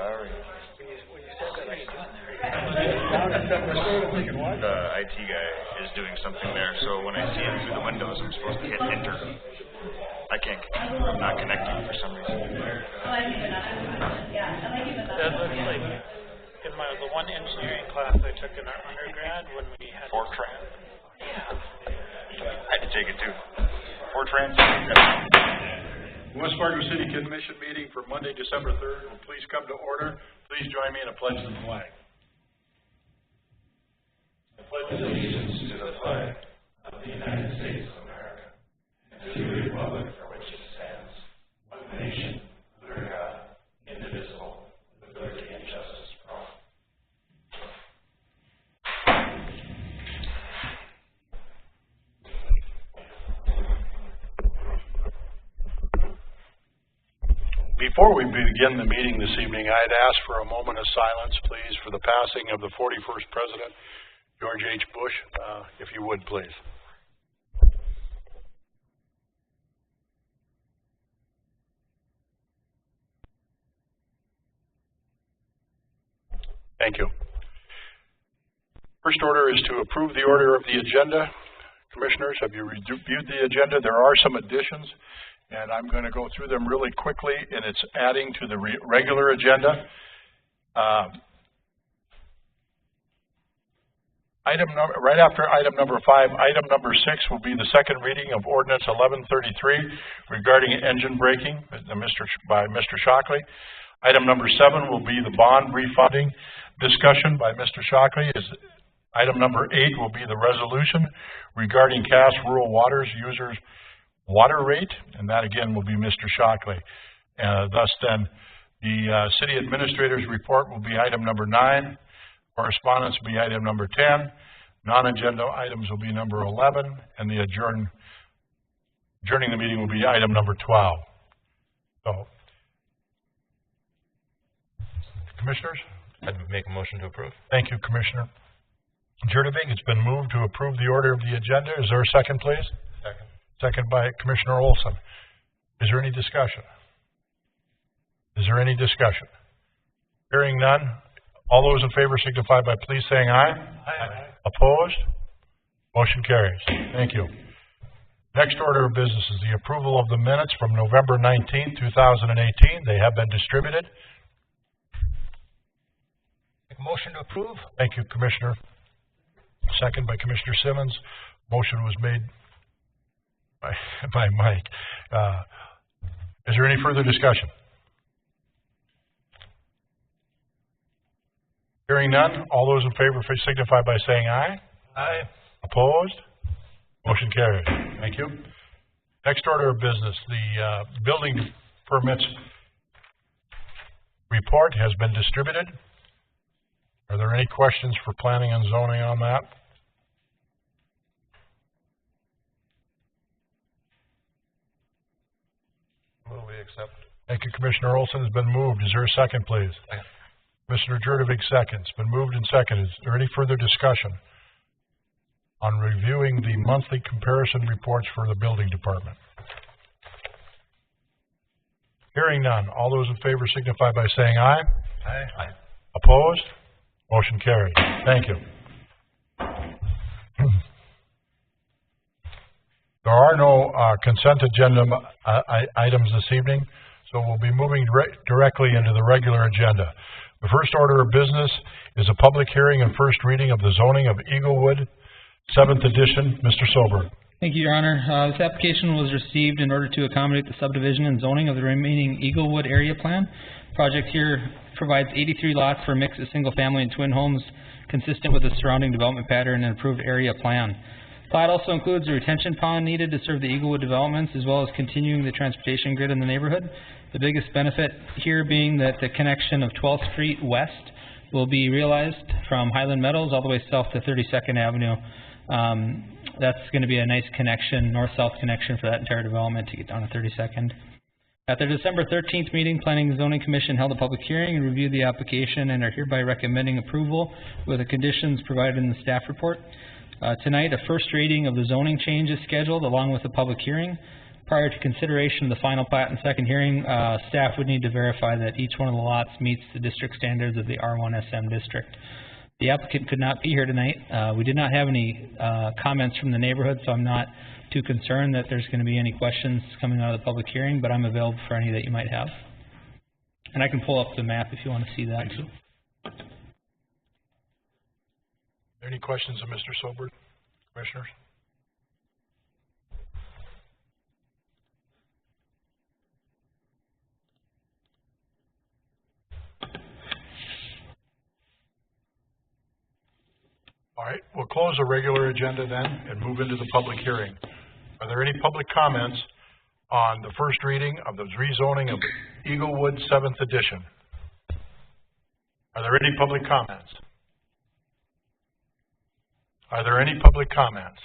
Lowry. When you said that, I said, The IT guy is doing something there, so when I see him through the windows, I'm supposed to hit enter. I can't, I'm not connecting for some reason. that looks like in the one engineering class I took in our undergrad when we had Fortran. I had to take it too. Fortran. West Fargo City Commission meeting for Monday, December 3rd. Will please come to order. Please join me in a pledge to the flag. I pledge allegiance to the flag of the United States of America and to the republic for which it stands, one nation, under God, indivisible, with liberty and justice for all. Before we begin the meeting this evening, I'd ask for a moment of silence, please, for the passing of the 41st President, George H. Bush, if you would, please. Thank you. First order is to approve the order of the agenda. Commissioners, have you reviewed the agenda? There are some additions, and I'm going to go through them really quickly, and it's adding to the regular agenda. Right after item number 5, item number 6 will be the second reading of Ordinance 1133 regarding engine braking by Mr. Shockley. Item number 7 will be the bond refunding discussion by Mr. Shockley. Item number 8 will be the resolution regarding Cass Rural Waters users' water rate, and that again will be Mr. Shockley. Thus then, the city administrator's report will be item number 9. Correspondence will be item number 10. Non-agenda items will be number 11, and the adjourning the meeting will be item number 12. So, Commissioners? I'd make a motion to approve. Thank you, Commissioner Jurdevig. It's been moved to approve the order of the agenda. Is there a second, please? Second. Second by Commissioner Olson. Is there any discussion? Is there any discussion? Hearing none. All those in favor signify by please saying aye. Aye. Opposed? Motion carries. Thank you. Next order of business is the approval of the minutes from November 19, 2018. They have been distributed. Make a motion to approve. Thank you, Commissioner. Second by Commissioner Simmons. Motion was made by Mike. Is there any further discussion? Hearing none, all those in favor signify by saying aye. Aye. Opposed? Motion carries. Thank you. Next order of business, the building permits report has been distributed. Are there any questions for planning and zoning on that? Will we accept? Thank you, Commissioner Olson. Has been moved. Is there a second, please? Second. Commissioner Jurdevig seconds. Been moved and seconded. Is there any further discussion on reviewing the monthly comparison reports for the building department? Hearing none. All those in favor signify by saying aye. Aye. Aye. Opposed? Motion carried. Thank you. There are no consent agenda items this evening, so we'll be moving directly into the regular agenda. The first order of business is a public hearing and first reading of the zoning of Eaglewood, 7th edition. Mr. Sober. Thank you, Your Honor. This application was received in order to accommodate the subdivision and zoning of the remaining Eaglewood area plan. Project here provides 83 lots for a mix of single-family and twin homes consistent with the surrounding development pattern and approved area plan. Plat also includes a retention pond needed to serve the Eaglewood developments as well as continuing the transportation grid in the neighborhood. The biggest benefit here being that the connection of 12th Street West will be realized from Highland Meadows all the way south to 32nd Avenue. That's going to be a nice connection, north-south connection for that entire development to get down to 32nd. At their December 13th meeting, Planning and Zoning Commission held a public hearing and reviewed the application and are hereby recommending approval with the conditions provided in the staff report. Tonight, a first reading of the zoning change is scheduled along with a public hearing. Prior to consideration of the final plat and second hearing, staff would need to verify that each one of the lots meets the district standards of the R1 SM district. The applicant could not be here tonight. We did not have any comments from the neighborhood, so I'm not too concerned that there's going to be any questions coming out of the public hearing, but I'm available for any that you might have. And I can pull up the map if you want to see that too. Any questions of Mr. Sobert, commissioners? All right, we'll close the regular agenda then and move into the public hearing. Are there any public comments on the first reading of the rezoning of Eaglewood 7th Edition? Are there any public comments? Are there any public comments?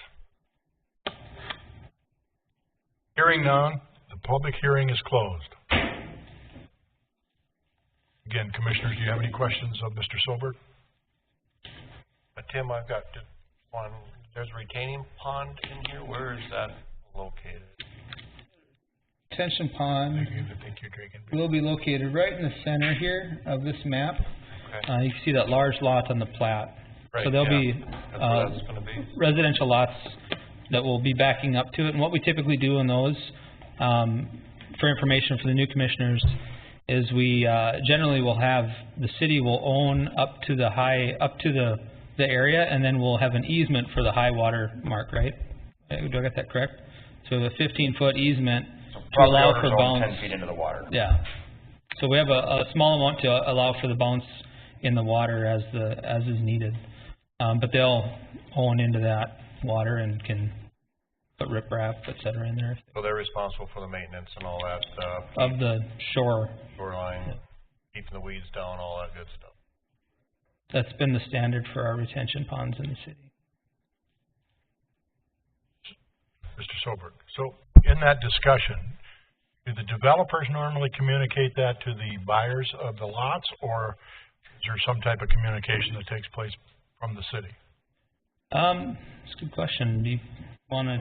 Hearing none, the public hearing is closed. Again, commissioners, do you have any questions of Mr. Sobert? Tim, I've got one. There's a retaining pond in here. Where is that located? Retention pond I think you're drinking. will be located right in the center here of this map. Okay. You can see that large lot on the plat. Right, So there'll be That's where that's going to be. residential lots that will be backing up to it. And what we typically do in those, for information for the new commissioners, is we generally will have, the city will own up to the area, and then we'll have an easement for the high water mark, right? Do I get that correct? So the 15-foot easement to allow for bounce. 10 feet into the water. Yeah. So we have a small amount to allow for the bounce in the water as is needed. But they'll own into that water and can put riprap, et cetera, in there. So they're responsible for the maintenance and all that stuff. Of the shore. Shoreline, keeping the weeds down, all that good stuff. That's been the standard for our retention ponds in the city. Mr. Sobert, so in that discussion, do the developers normally communicate that to the buyers of the lots, or is there some type of communication that takes place from the city? That's a good question. Do you want to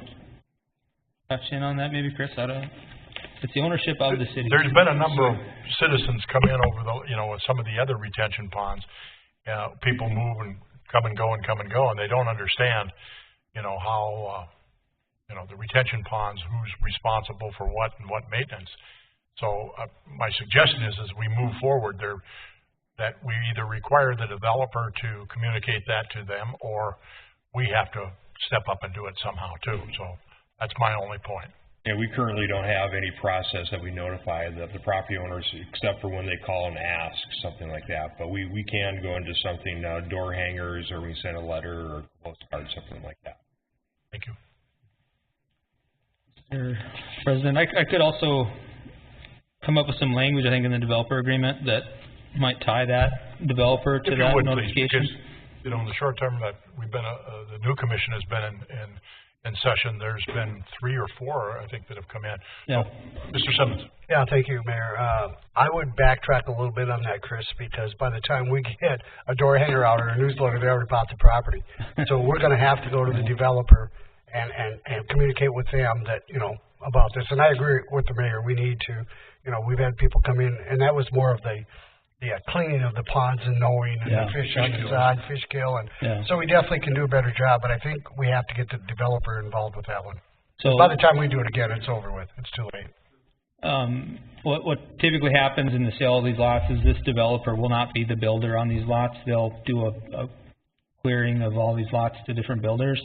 touch in on that maybe, Chris? It's the ownership of the city. There's been a number of citizens come in over the, with some of the other retention ponds. People move and come and go, and they don't understand, how, the retention ponds, who's responsible for what and what maintenance. So my suggestion is, as we move forward, that we either require the developer to communicate that to them, or we have to step up and do it somehow too. So that's my only point. Yeah, we currently don't have any process that we notify the property owners, except for when they call and ask, something like that. But we can go into something, door hangers, or we send a letter or postcard, something like that. Thank you. Mr. President, I could also come up with some language, I think, in the developer agreement that might tie that developer to that notification. Please, because, in the short term that we've been, the new commission has been in session, there's been 3 or 4, I think, that have come in. Yeah. So, Mr. Simmons. Yeah, thank you, Mayor. I would backtrack a little bit on that, Chris, because by the time we get a door hanger out or a newsletter, they already bought the property. So we're going to have to go to the developer and communicate with them that, about this. And I agree with the mayor. We need to, we've had people come in, and that was more of the cleaning of the ponds and knowing, and the fish on the side, fish kill, and so we definitely can do a better job, but I think we have to get the developer involved with that one. So by the time we do it again, it's over with. It's too late. What typically happens in the sale of these lots is this developer will not be the builder on these lots. They'll do a clearing of all these lots to different builders.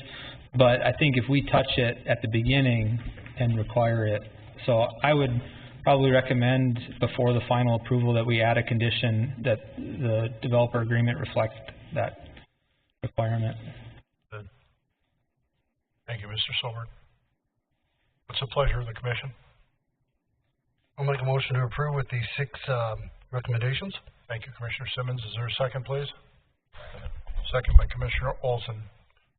But I think if we touch it at the beginning and require it, so I would probably recommend before the final approval that we add a condition that the developer agreement reflects that requirement. Good. Thank you, Mr. Silbert. What's the pleasure of the commission? I'll make a motion to approve with these 6 recommendations. Thank you, Commissioner Simmons. Is there a second, please? Second by Commissioner Olson.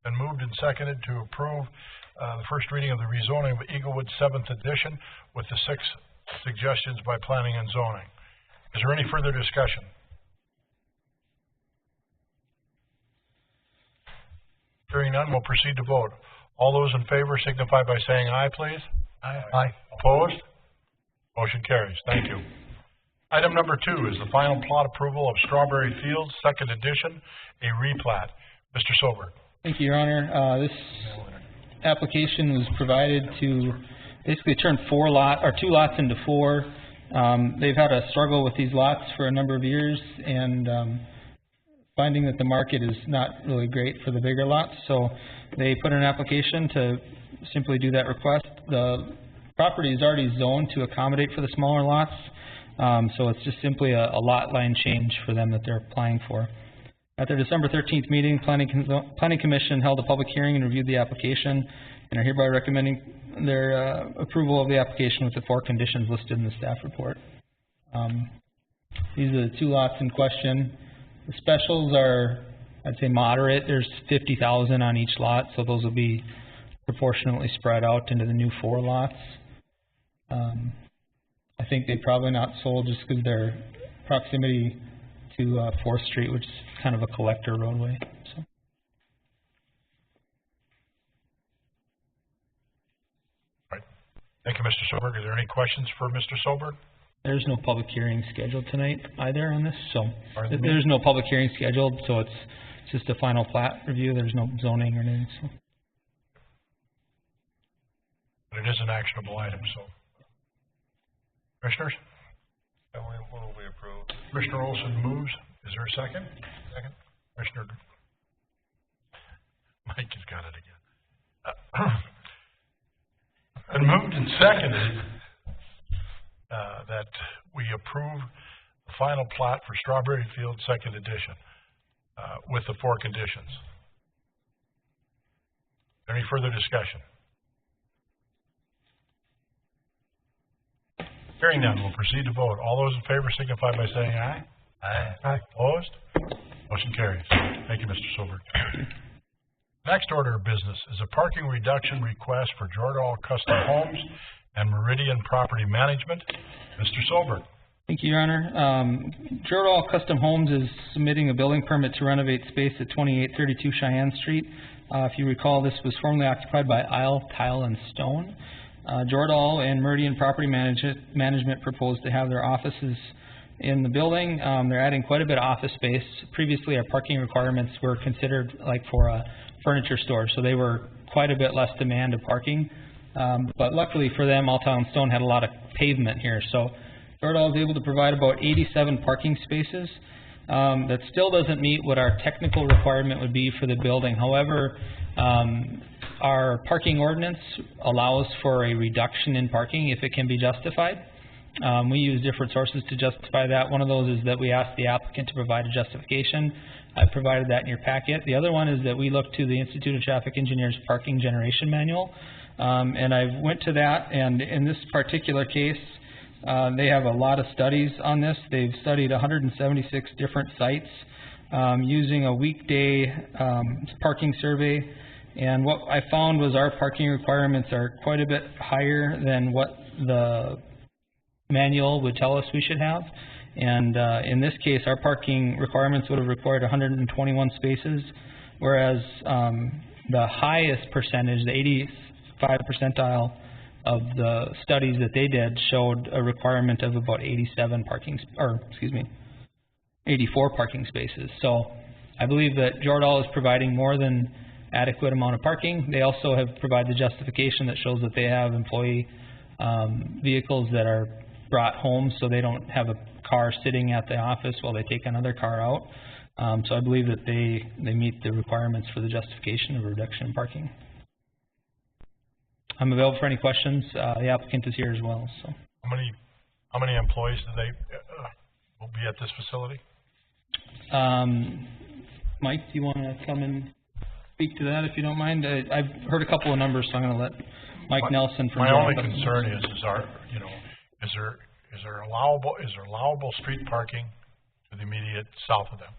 Been moved and seconded to approve the first reading of the rezoning of Eaglewood 7th Edition with the 6 suggestions by Planning and Zoning. Is there any further discussion? Hearing none, we'll proceed to vote. All those in favor signify by saying aye, please. Aye. Opposed? Motion carries. Thank you. Item number 2 is the final plot approval of Strawberry Fields, second edition, a replat. Mr. Sober. Thank you, Your Honor. This application was provided to basically turn 2 lots into 4. They've had a struggle with these lots for a number of years, and finding that the market is not really great for the bigger lots, so they put in an application to simply do that request. The property is already zoned to accommodate for the smaller lots, so it's just simply a lot line change for them that they're applying for. At their December 13th meeting, Planning Commission held a public hearing and reviewed the application, and are hereby recommending their approval of the application with the 4 conditions listed in the staff report. These are the 2 lots in question. The specials are, I'd say, moderate. There's 50,000 on each lot, so those will be proportionately spread out into the new 4 lots. I think they probably not sold just because their proximity to 4th Street, which is kind of a collector roadway. So. Right. Thank you, Mr. Soberg. Are there any questions for Mr. Soberg? There's no public hearing scheduled tonight either on this, so there's no public hearing scheduled, so it's just a final plat review. There's no zoning or anything. So. But it is an actionable item, so. Commissioners? We approve. Commissioner Olson moves. Is there a second? Second. Commissioner Mike has got it again. And moved and seconded that we approve the final plat for Strawberry Field second edition with the 4 conditions. Any further discussion? Hearing none, we'll proceed to vote. All those in favor signify by saying aye. Aye. Aye. Opposed? Motion carries. Thank you, Mr. Silver. Next order of business is a parking reduction request for Jordahl Custom Homes and Meridian Property Management. Mr. Solberg. Thank you, Your Honor. Jordahl Custom Homes is submitting a building permit to renovate space at 2832 Cheyenne Street. If you recall, this was formerly occupied by Isle, Tile, and Stone. Jordahl and Meridian Property Management proposed to have their offices in the building. They're adding quite a bit of office space. Previously, our parking requirements were considered like for a furniture store, so they were quite a bit less demand of parking. But luckily for them, All Town Stone had a lot of pavement here, so Jordahl is able to provide about 87 parking spaces. That still doesn't meet what our technical requirement would be for the building. However, our parking ordinance allows for a reduction in parking if it can be justified. We use different sources to justify that. One of those is that we ask the applicant to provide a justification. I've provided that in your packet. The other one is that we look to the Institute of Traffic Engineers Parking Generation Manual. And I went to that, and in this particular case, they have a lot of studies on this. They've studied 176 different sites using a weekday parking survey. And what I found was our parking requirements are quite a bit higher than what the manual would tell us we should have. And in this case, our parking requirements would have required 121 spaces, whereas the highest percentage, the 85 percentile of the studies that they did showed a requirement of about 84 parking spaces. So I believe that Jordahl is providing more than adequate amount of parking. They also have provided the justification that shows that they have employee vehicles that are brought home, so they don't have a car sitting at the office while they take another car out. So I believe that they meet the requirements for the justification of a reduction in parking. I'm available for any questions. The applicant is here as well. So. How many employees do they will be at this facility? Mike, do you want to come and speak to that if you don't mind? I've heard a couple of numbers, so I'm going to let Mike Nelson from. My only concern is there allowable street parking to the immediate south of them?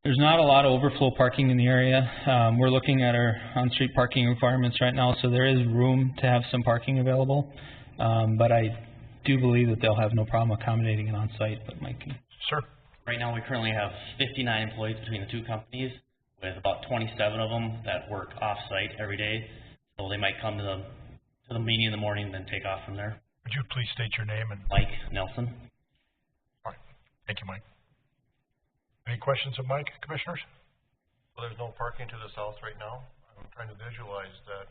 There's not a lot of overflow parking in the area. We're looking at our on-street parking requirements right now, so there is room to have some parking available. But I do believe that they'll have no problem accommodating it on-site. But Mike. Sir. Right now we currently have 59 employees between the 2 companies, with about 27 of them that work off-site every day. So they might come to the to the meeting in the morning, then take off from there. Would you please state your name and... Mike Nelson. All right. Thank you, Mike. Any questions of Mike, Commissioners? Well, there's no parking to the south right now. I'm trying to visualize that.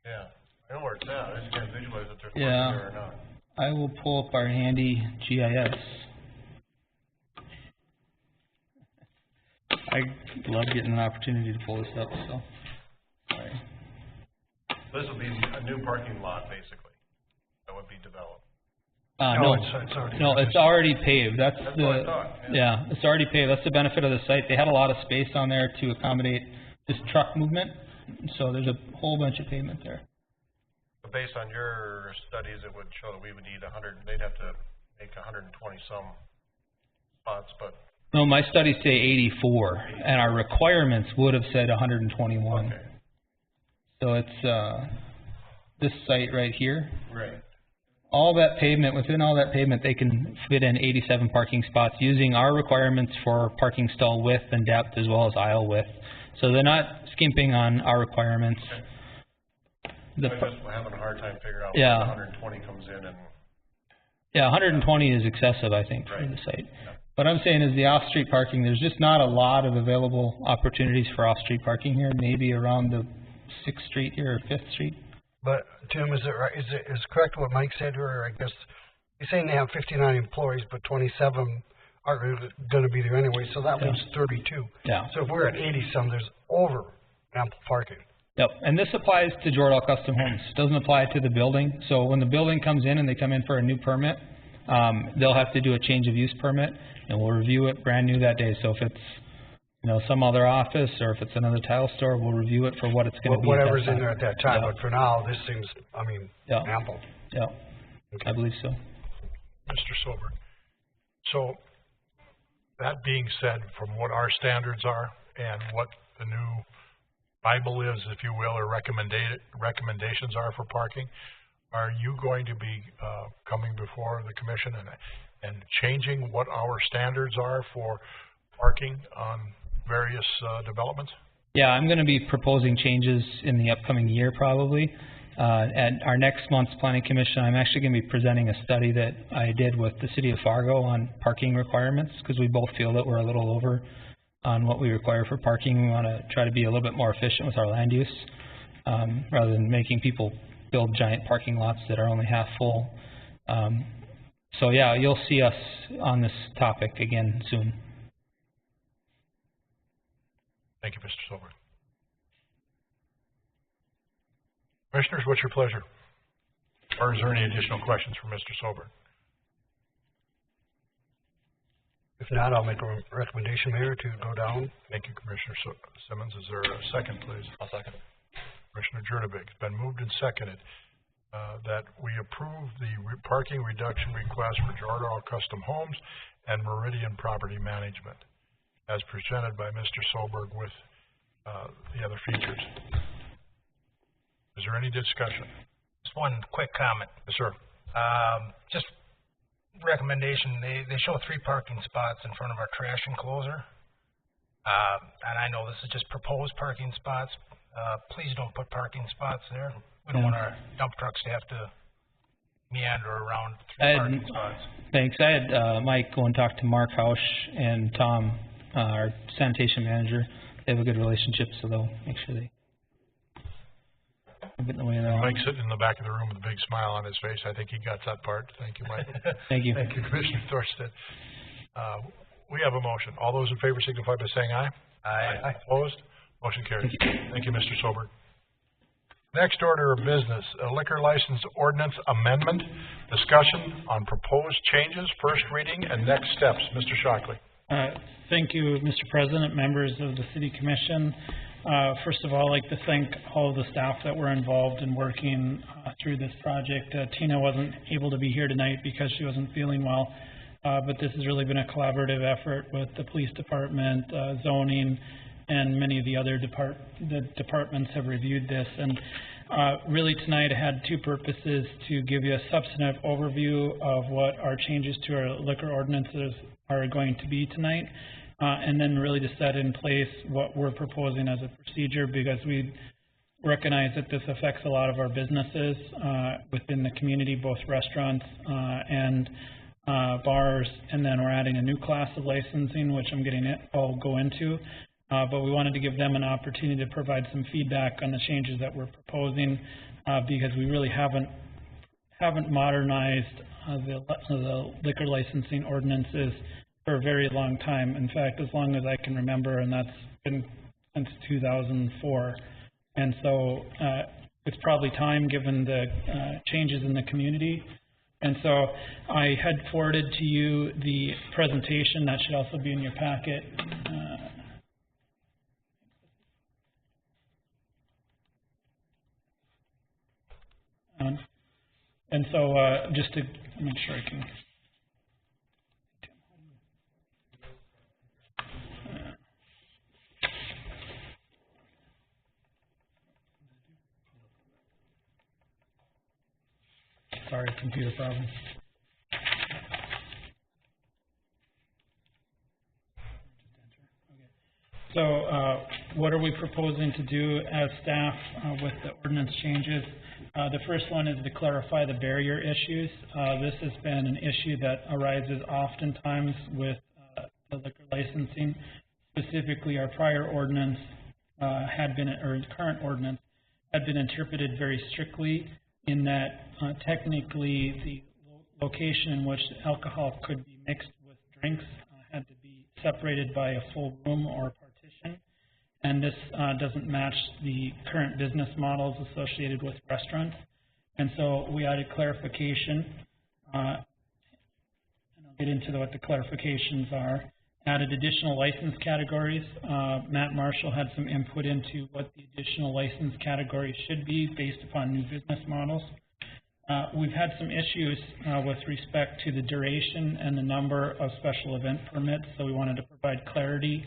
Yeah, I know where it's at. I just can't visualize if there's parking there or not. I will pull up our handy GIS. I love getting an opportunity to pull this up, so. Sorry. This would be a new parking lot, basically, that would be developed. No, it's already paved. That's what the, I thought, yeah. it's already paved. That's the benefit of the site. They had a lot of space on there to accommodate this truck movement, so there's a whole bunch of pavement there. But based on your studies, it would show that we would need they'd have to make 120 some spots, but. No, my studies say 84, and our requirements would have said 121. Okay. So it's, this site right here. Right. All that pavement, within all that pavement, they can fit in 87 parking spots using our requirements for parking stall width and depth as well as aisle width. So they're not skimping on our requirements. Okay. I'm just having a hard time figuring out yeah. where the 120 comes in and... Yeah, 120 is excessive, I think, right. for the site. Yeah. What I'm saying is the off-street parking, there's just not a lot of available opportunities for off-street parking here, maybe around the 6th Street here or 5th Street. But Tim, is it right? Is it correct what Mike said, or I guess he's saying they have 59 employees, but 27 aren't going to be there anyway, so that leaves 32. Yeah. So if we're at 80 some, there's over ample parking. Yep, and this applies to Jordan Custom Homes. It doesn't apply to the building. So when the building comes in and they come in for a new permit, they'll have to do a change of use permit, and we'll review it brand new that day. So if it's, you know, some other office or if it's another tile store, we'll review it for what it's going to be. Whatever's in there at that time, yeah. but for now, this seems, I mean, yeah. ample. Yeah, okay. I believe so. Mr. Silver. So, that being said, from what our standards are and what the new Bible is, if you will, or recommendations are for parking, are you going to be coming before the commission and changing what our standards are for parking on various developments? Yeah, I'm going to be proposing changes in the upcoming year probably. At our next month's planning commission, I'm actually going to be presenting a study that I did with the city of Fargo on parking requirements, because we both feel that we're a little over on what we require for parking. We want to try to be a little bit more efficient with our land use, rather than making people build giant parking lots that are only half full. So yeah, you'll see us on this topic again soon. Thank you, Mr. Silver. Commissioners, what's your pleasure? Or is there any additional questions for Mr. Silver? If not, I'll make a recommendation, Mayor, to go down. Thank you, Commissioner Simmons. Is there a second, please? I'll second. Commissioner Jurdovic. It's been moved and seconded that we approve the parking reduction request for Jordan Custom Homes and Meridian Property Management as presented by Mr. Solberg with the other features. Is there any discussion? Just one quick comment. Yes, sir. Just recommendation, they show 3 parking spots in front of our trash enclosure. And I know this is just proposed parking spots. Please don't put parking spots there. We don't want our dump trucks to have to meander around 3 parking spots. Thanks. I had Mike go and talk to Mark Hausch and Tom, our sanitation manager. They have a good relationship, so they'll make sure they get in the way of that. Mike's sitting in the back of the room with a big smile on his face. I think he got that part. Thank you, Mike. Thank you. Thank you, Commissioner Thorstad. We have a motion. All those in favor signify by saying aye. Aye. Opposed? Motion carries. Thank you, Mr. Solberg. Next order of business, a liquor license ordinance amendment, discussion on proposed changes, first reading, and next steps. Mr. Shockley. Thank you, Mr. President, members of the City Commission. First of all, I'd like to thank all of the staff that were involved in working through this project. Tina wasn't able to be here tonight because she wasn't feeling well, but this has really been a collaborative effort with the police department, zoning, and many of the other departments have reviewed this. And really tonight I had 2 purposes: to give you a substantive overview of what our changes to our liquor ordinances are going to be tonight, and then really to set in place what we're proposing as a procedure, because we recognize that this affects a lot of our businesses within the community, both restaurants and bars, and then we're adding a new class of licensing, which I'll go into. But we wanted to give them an opportunity to provide some feedback on the changes that we're proposing, because we really haven't modernized the liquor licensing ordinances for a very long time. In fact, as long as I can remember, and that's been since 2004. And so it's probably time, given the changes in the community. And so I had forwarded to you the presentation that should also be in your packet. And so just to make sure I can. Sorry, computer problem. So what are we proposing to do as staff with the ordinance changes? The first one is to clarify the barrier issues. This has been an issue that arises oftentimes with the liquor licensing. Specifically, our prior ordinance the current ordinance had been interpreted very strictly, in that technically the location in which alcohol could be mixed with drinks had to be separated by a full room or partition, and this doesn't match the current business models associated with restaurants. And so we added clarification, and I'll get into what the clarifications are. Added additional license categories. Matt Marshall had some input into what the additional license categories should be based upon new business models. We've had some issues with respect to the duration and the number of special event permits, so we wanted to provide clarity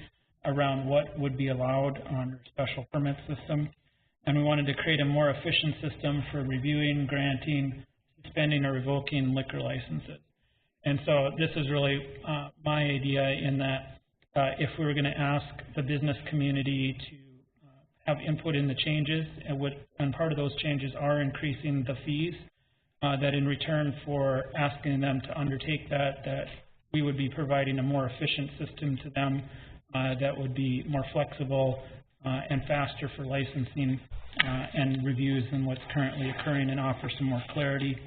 around what would be allowed under a special permit system. And we wanted to create a more efficient system for reviewing, granting, suspending, or revoking liquor licenses. And so this is really my idea, in that if we were going to ask the business community to have input in the changes, and part of those changes are increasing the fees, that in return for asking them to undertake that we would be providing a more efficient system to them that would be more flexible and faster for licensing and reviews than what's currently occurring, and offer some more clarity.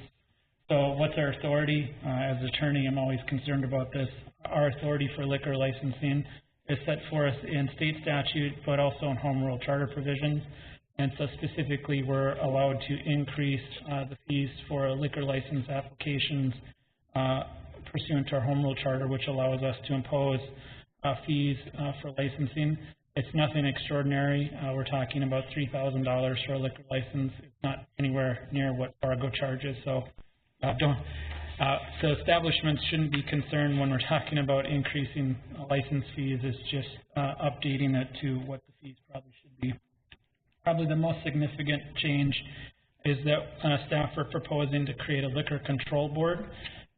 So what's our authority? As an attorney, I'm always concerned about this. Our authority for liquor licensing is set forth in state statute, but also in home rule charter provisions. And so specifically, we're allowed to increase the fees for liquor license applications pursuant to our home rule charter, which allows us to impose fees for licensing. It's nothing extraordinary. We're talking about $3,000 for a liquor license. It's not anywhere near what Fargo charges. So so establishments shouldn't be concerned when we're talking about increasing license fees. It's just updating it to what the fees probably should be. Probably the most significant change is that staff are proposing to create a liquor control board,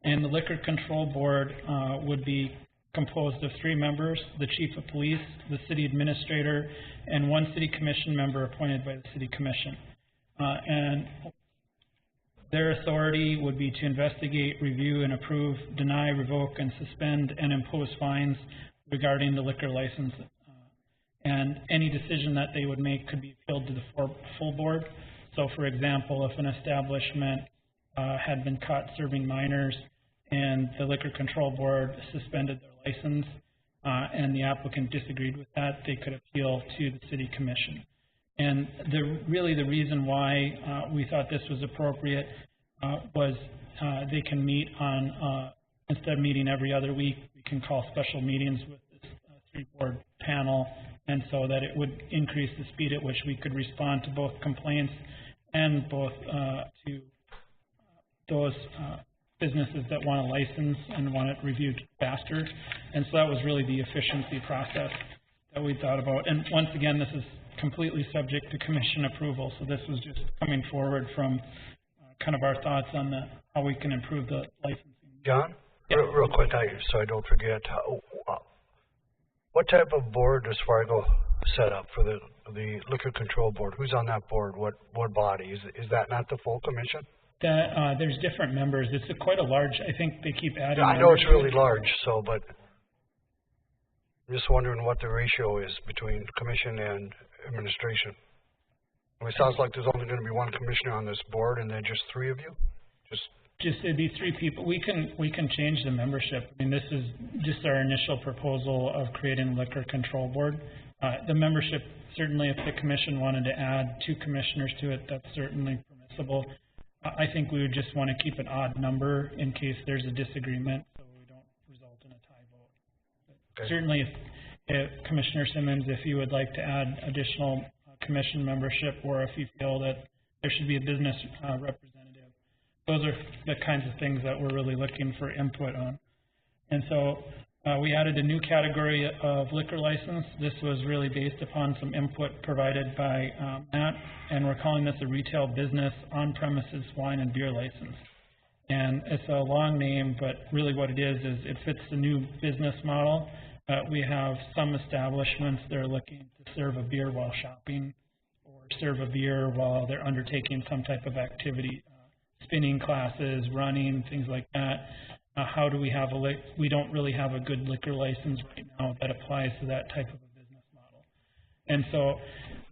and the liquor control board would be composed of 3 members: the chief of police, the city administrator, and 1 city commission member appointed by the city commission. And their authority would be to investigate, review, and approve, deny, revoke, and suspend, and impose fines regarding the liquor license. And any decision that they would make could be appealed to the full board. So, for example, if an establishment had been caught serving minors and the Liquor Control Board suspended their license and the applicant disagreed with that, they could appeal to the City Commission. And really the reason why we thought this was appropriate was they can meet on, instead of meeting every other week, we can call special meetings with this 3-board panel, and so that it would increase the speed at which we could respond to both complaints and both to those businesses that want a license and want it reviewed faster. And so that was really the efficiency process that we thought about. And once again, this is completely subject to commission approval, so this was just coming forward from kind of our thoughts on how we can improve the licensing. John, real quick, so I don't forget, what type of board does Fargo set up for the the Liquor Control Board. Who's on that board? What body? Is that not the full commission? There's different members. It's quite a large, I think they keep adding. I know it's really large, but I'm just wondering what the ratio is between commission and administration. I mean, it sounds like there's only going to be one commissioner on this board and then just three of you? Just it'd be three people. We can change the membership. I mean, this is just our initial proposal of creating a liquor control board. The membership, certainly if the commission wanted to add 2 commissioners to it, that's certainly permissible. I think we would just want to keep an odd number in case there's a disagreement, so we don't result in a tie vote. Okay. Certainly, if Commissioner Simmons, if you would like to add additional commission membership, or if you feel that there should be a business representative, those are the kinds of things that we're really looking for input on. And so we added a new category of liquor license. This was really based upon some input provided by Matt, and we're calling this a retail business on-premises wine and beer license. And it's a long name, but really what it is it fits the new business model. We have some establishments that are looking to serve a beer while shopping, or serve a beer while they're undertaking some type of activity, spinning classes, running, things like that. How do we have we don't really have a good liquor license right now that applies to that type of a business model. And so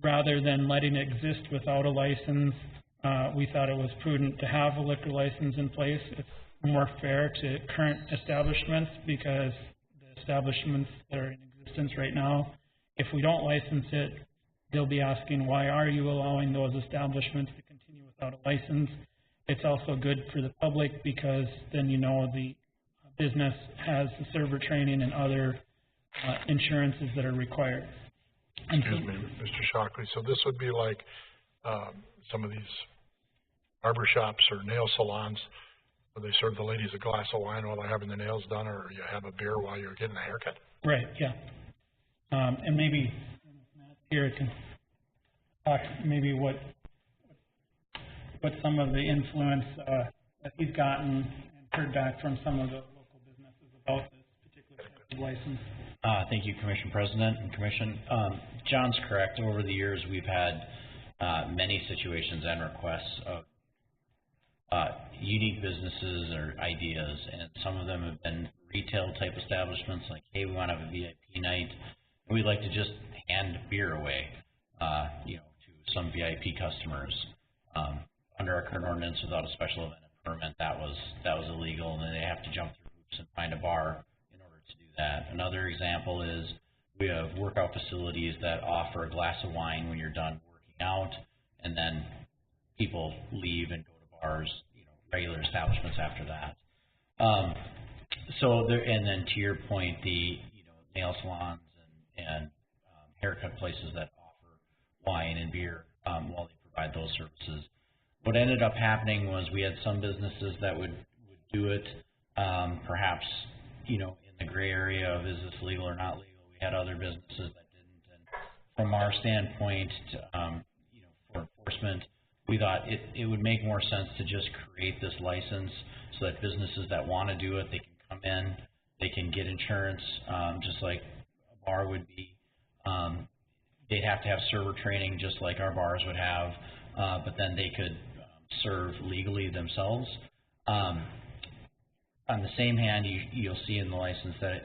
rather than letting it exist without a license, we thought it was prudent to have a liquor license in place. It's more fair to current establishments, because the establishments that are in existence right now, if we don't license it, they'll be asking, why are you allowing those establishments to continue without a license? It's also good for the public, because then you know the business has the server training and other insurances that are required. Excuse me, Mr. Shockley. So this would be like some of these barber shops or nail salons where they serve the ladies a glass of wine while they're having their nails done, or you have a beer while you're getting a haircut? Right, yeah. And maybe Matt here can talk maybe what some of the influence that he's gotten and heard back from some of the local businesses about this particular type of license. Thank you, Commission President and Commission. John's correct. Over the years, we've had many situations and requests of unique businesses or ideas, and some of them have been retail type establishments, like, hey, we want to have a VIP night, and we'd like to just hand beer away, to some VIP customers. Under our current ordinance, without a special event permit, that was illegal, and then they have to jump through hoops and find a bar in order to do that. Another example is we have workout facilities that offer a glass of wine when you're done working out, and then people leave and go to bars, regular establishments after that. And then to your point, the nail salons and haircut places that offer wine and beer while they provide those services. What ended up happening was we had some businesses that would do it, perhaps, in the gray area of is this legal or not legal. We had other businesses that didn't. And from our standpoint, for enforcement, we thought it would make more sense to just create this license so that businesses that want to do it, they can come in, they can get insurance, just like a bar would be. They'd have to have server training just like our bars would have, but then they could serve legally themselves. On the same hand, you'll see in the license that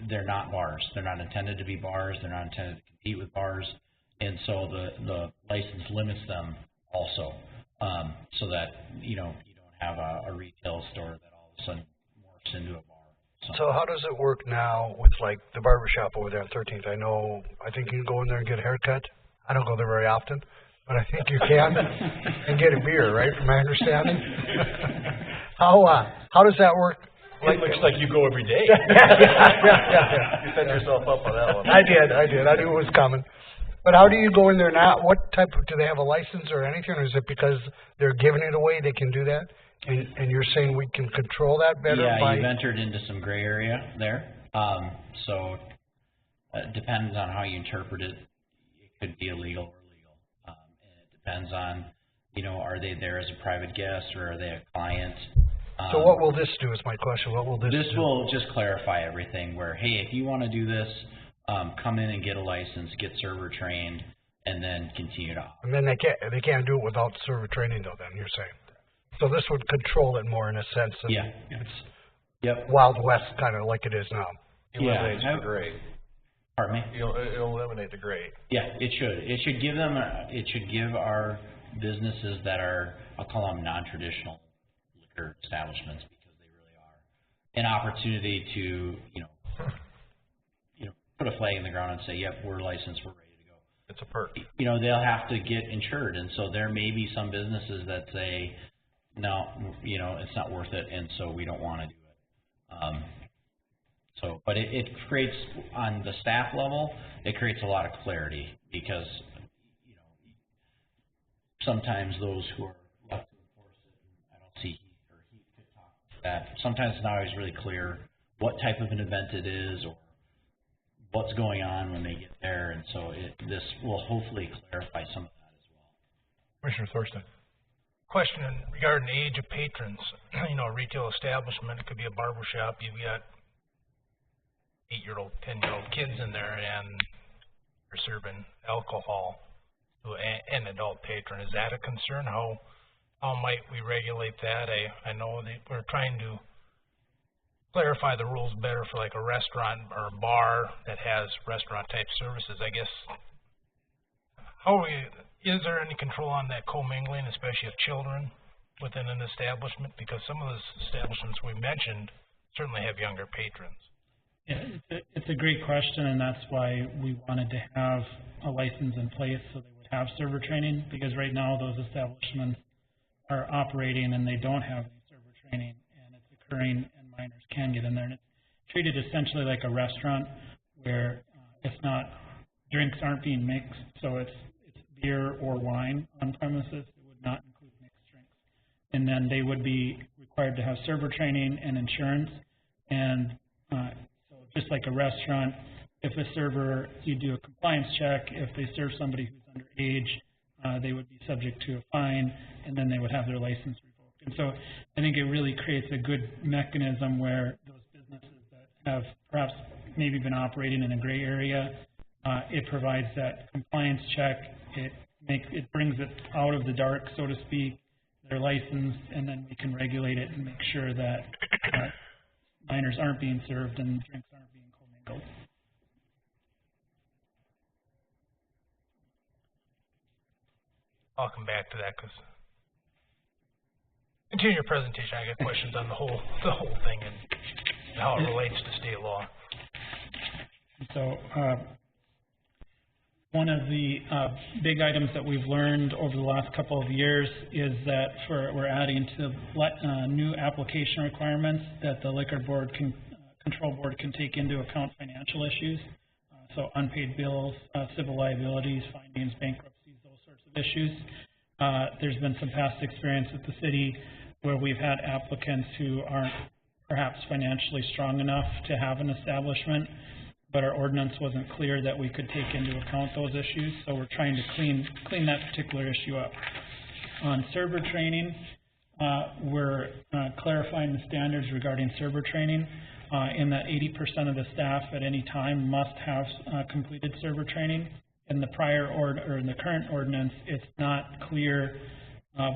they're not bars. They're not intended to be bars. They're not intended to compete with bars, and so the license limits them also, so that you don't have a retail store that all of a sudden morphs into a bar. So how does it work now with like the barber shop over there on 13th? I think you can go in there and get a haircut. I don't go there very often, but I think you can, and get a beer, right, from my understanding? How does that work? It looks like you go every day. Yeah. You set yourself up on that one. I did. I knew it was coming. But how do you go in there now? What type do they have a license or anything, or is it because they're giving it away they can do that? And you're saying we can control that better? Yeah, you've entered into some gray area there. So it depends on how you interpret it. It could be illegal or legal. And it depends on, are they there as a private guest or are they a client? So what will this do is my question. What will this do? This will just clarify everything where, hey, if you want to do this, come in and get a license, get server trained, and then continue to operate. And then they can't do it without server training though, then, you're saying? So this would control it more in a sense of Yeah. Yep. Wild West, kind of like it is now. Eliminates the grade. Pardon me? It'll eliminate the grade. Yeah, it should. It should give them, it should give our businesses that are, I'll call them non-traditional liquor establishments, because they really are, an opportunity to, put a flag in the ground and say, yep, we're licensed, we're ready to go. It's a perk. They'll have to get insured, and so there may be some businesses that say, no, it's not worth it, and so we don't want to do it. But it creates, on the staff level, it creates a lot of clarity, because, sometimes those who are left to enforce it, and I don't see he could talk to that, sometimes it's not always really clear what type of an event it is, or what's going on when they get there, and so this will hopefully clarify some of that as well. Commissioner Thorsten. Question regarding the age of patrons. A retail establishment, it could be a barber shop, you've got 8-year-old, 10-year-old kids in there, and you're serving alcohol to an adult patron. Is that a concern? How might we regulate that? I know that we're trying to clarify the rules better for like a restaurant or a bar that has restaurant-type services. I guess, is there any control on that commingling, especially of children within an establishment? Because some of those establishments we mentioned certainly have younger patrons. Yeah, it's a great question, and that's why we wanted to have a license in place so they would have server training, because right now those establishments are operating and they don't have any server training, and it's occurring, and minors can get in there, and it's treated essentially like a restaurant where drinks aren't being mixed, so it's beer or wine on premises. It would not include mixed drinks, and then they would be required to have server training and insurance, and just like a restaurant, if a server, you do a compliance check, if they serve somebody who's underage, they would be subject to a fine, and then they would have their license revoked. And so I think it really creates a good mechanism where those businesses that have perhaps maybe been operating in a gray area, it provides that compliance check, it brings it out of the dark, so to speak, they're licensed, and then we can regulate it and make sure that minors aren't being served and drinks aren't being commingled. I'll come back to that because continue your presentation. I got questions on the whole thing and how it relates to state law. So one of the big items that we've learned over the last couple of years is that we're adding to new application requirements that the liquor board control board can take into account financial issues, so unpaid bills, civil liabilities, findings, bankruptcies, those sorts of issues. There's been some past experience at the city where we've had applicants who aren't perhaps financially strong enough to have an establishment, but our ordinance wasn't clear that we could take into account those issues, so we're trying to clean that particular issue up. On server training, we're clarifying the standards regarding server training in that 80% of the staff at any time must have completed server training. In the in the current ordinance, it's not clear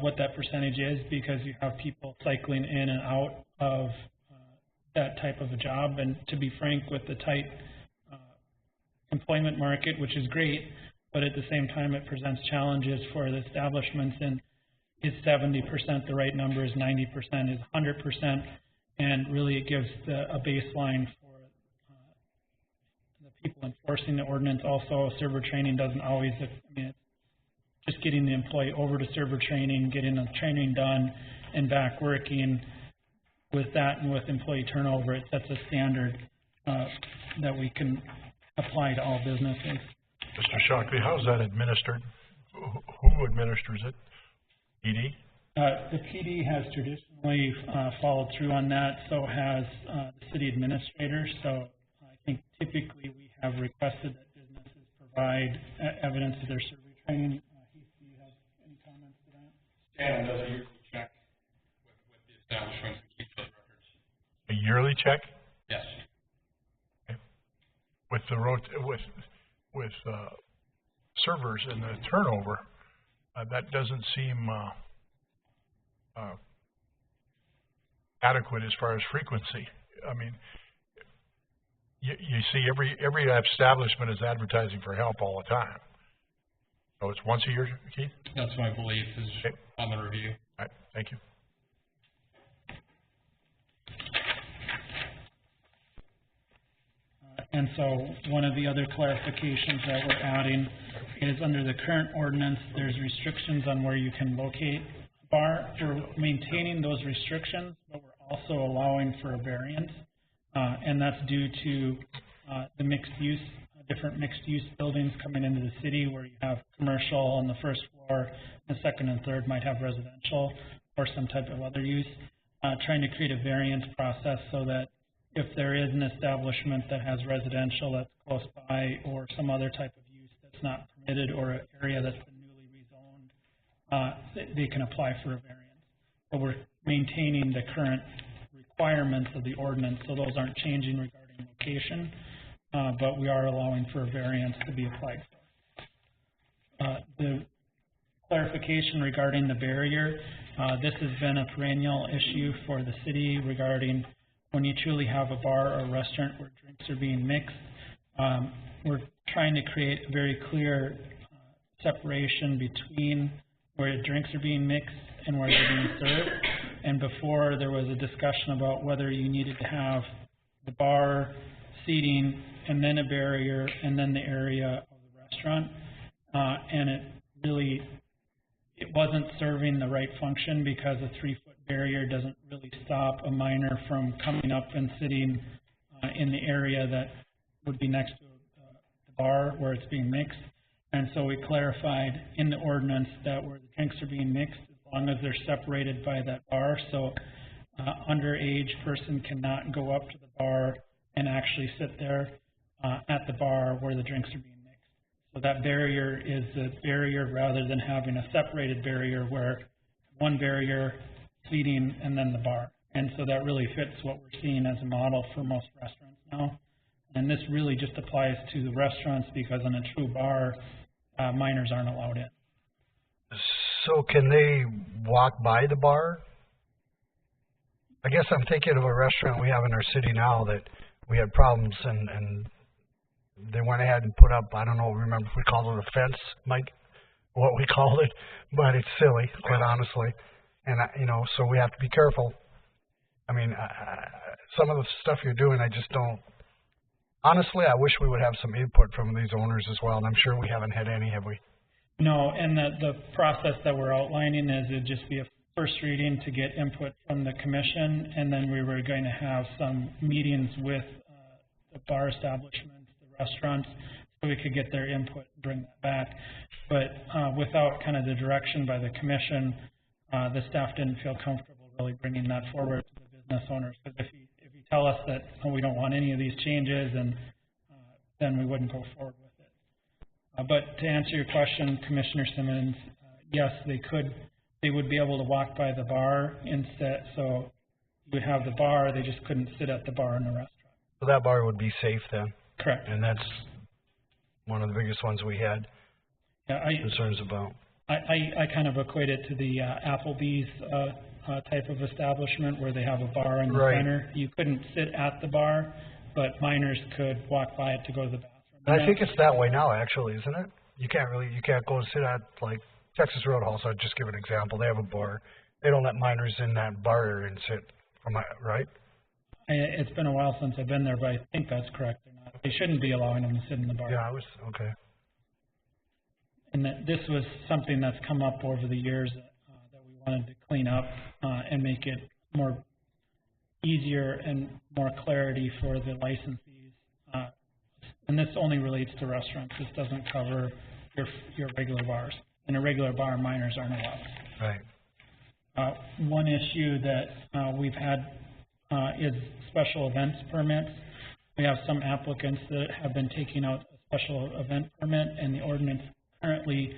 what that percentage is because you have people cycling in and out of that type of a job, and to be frank, with the tight employment market, which is great, but at the same time it presents challenges for the establishments. And is 70% the right number? Is 90%? Is 100%? And really it gives a baseline for the people enforcing the ordinance. Also, server training doesn't always, it's just getting the employee over to server training, getting the training done and back working. With that and with employee turnover, it sets a standard that we can apply to all businesses. Mr. Shockley, how is that administered? Who administers it? PD? The PD has traditionally followed through on that, so has the city administrator. So I think typically we have requested that businesses provide evidence of their survey training. Heath, do you have any comments to that? Stan does a yearly check with the establishments and keeps those records. A yearly check? servers and the turnover, that doesn't seem adequate as far as frequency. I mean, you see every establishment is advertising for help all the time. So it's once a year, Keith? That's my belief is Okay. on the review. All right, thank you. And so one of the other clarifications that we're adding is under the current ordinance, there's restrictions on where you can locate a bar. We're maintaining those restrictions, but we're also allowing for a variance. And that's due to the mixed use, different mixed use buildings coming into the city where you have commercial on the first floor, the second and third might have residential or some type of other use. Trying to create a variance process so that if there is an establishment that has residential that's close by or some other type of use that's not permitted or an area that's been newly rezoned, they can apply for a variance. But we're maintaining the current requirements of the ordinance, so those aren't changing regarding location, but we are allowing for a variance to be applied for. The clarification regarding the barrier, this has been a perennial issue for the city regarding when you truly have a bar or a restaurant where drinks are being mixed. We're trying to create a very clear separation between where drinks are being mixed and where they're being served. And before there was a discussion about whether you needed to have the bar, seating, and then a barrier, and then the area of the restaurant. And it wasn't serving the right function because a 3-foot barrier doesn't really stop a minor from coming up and sitting in the area that would be next to the bar where it's being mixed. And so we clarified in the ordinance that where the drinks are being mixed, as long as they're separated by that bar, so underage person cannot go up to the bar and actually sit there at the bar where the drinks are being mixed. So that barrier is a barrier rather than having a separated barrier where one barrier, seating, and then the bar. And so that really fits what we're seeing as a model for most restaurants now. And this really just applies to the restaurants because in a true bar, minors aren't allowed in. So can they walk by the bar? I guess I'm thinking of a restaurant we have in our city now that we had problems and they went ahead and put up, I don't know, remember if we called it a fence, Mike, what we called it, but it's silly, quite honestly. And, so we have to be careful. I mean, some of the stuff you're doing, I just don't, honestly, I wish we would have some input from these owners as well, and I'm sure we haven't had any, have we? No, and the process that we're outlining is it'd just be a first reading to get input from the commission, and then we were going to have some meetings with the bar establishments, the restaurants, so we could get their input and bring that back. But without kind of the direction by the commission, the staff didn't feel comfortable really bringing that forward to the business owners. Because if you tell us that we don't want any of these changes, and then we wouldn't go forward with it. But to answer your question, Commissioner Simmons, yes, they would be able to walk by the bar instead. So you would have the bar, they just couldn't sit at the bar in the restaurant. So that bar would be safe then? Correct. And that's one of the biggest ones we had concerns about. I kind of equate it to the Applebee's type of establishment where they have a bar in the center. You couldn't sit at the bar, but minors could walk by it to go to the bathroom. I think it's that way now, actually, isn't it? You can't go and sit at, like, Texas Roadhouse, I'll just give an example. They have a bar. They don't let minors in that bar area and sit, right? It's been a while since I've been there, but I think that's correct. They shouldn't be allowing them to sit in the bar. Yeah, okay. And that this was something that's come up over the years that we wanted to clean up and make it more easier and more clarity for the licensees. And this only relates to restaurants. This doesn't cover your regular bars. In a regular bar, minors aren't allowed. Right. One issue that we've had is special events permits. We have some applicants that have been taking out a special event permit, and the ordinance currently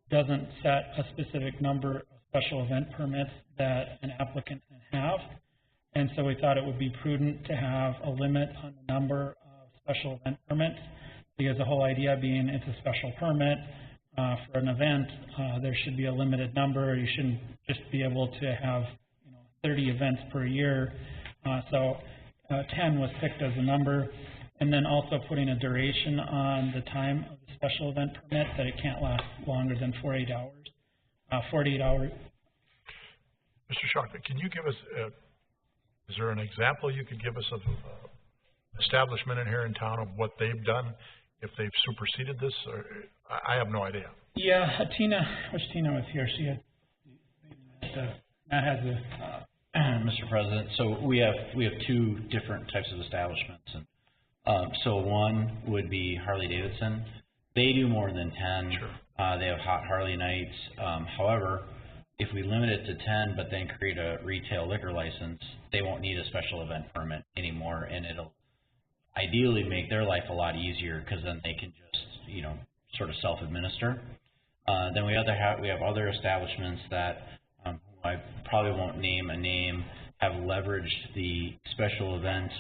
doesn't set a specific number of special event permits that an applicant can have. And so we thought it would be prudent to have a limit on the number of special event permits, because the whole idea being it's a special permit, for an event, there should be a limited number. You shouldn't just be able to have 30 events per year. So 10 was picked as a number. And then also putting a duration on the time of the special event permit, that it can't last longer than 48 hours. 48 hours. Mr. Shockley, can you give us, is there an example you could give us of establishment in here in town of what they've done, if they've superseded this? Or, I have no idea. Yeah, Tina was here. She had, Matt has a, Mr. President, so we have two different types of establishments. And so one would be Harley Davidson. They do more than 10. Sure. They have hot Harley nights. However, if we limit it to 10 but then create a retail liquor license, they won't need a special event permit anymore, and it'll ideally make their life a lot easier, because then they can just, sort of self-administer. Then we have other establishments that, who I probably won't name a name, have leveraged the special event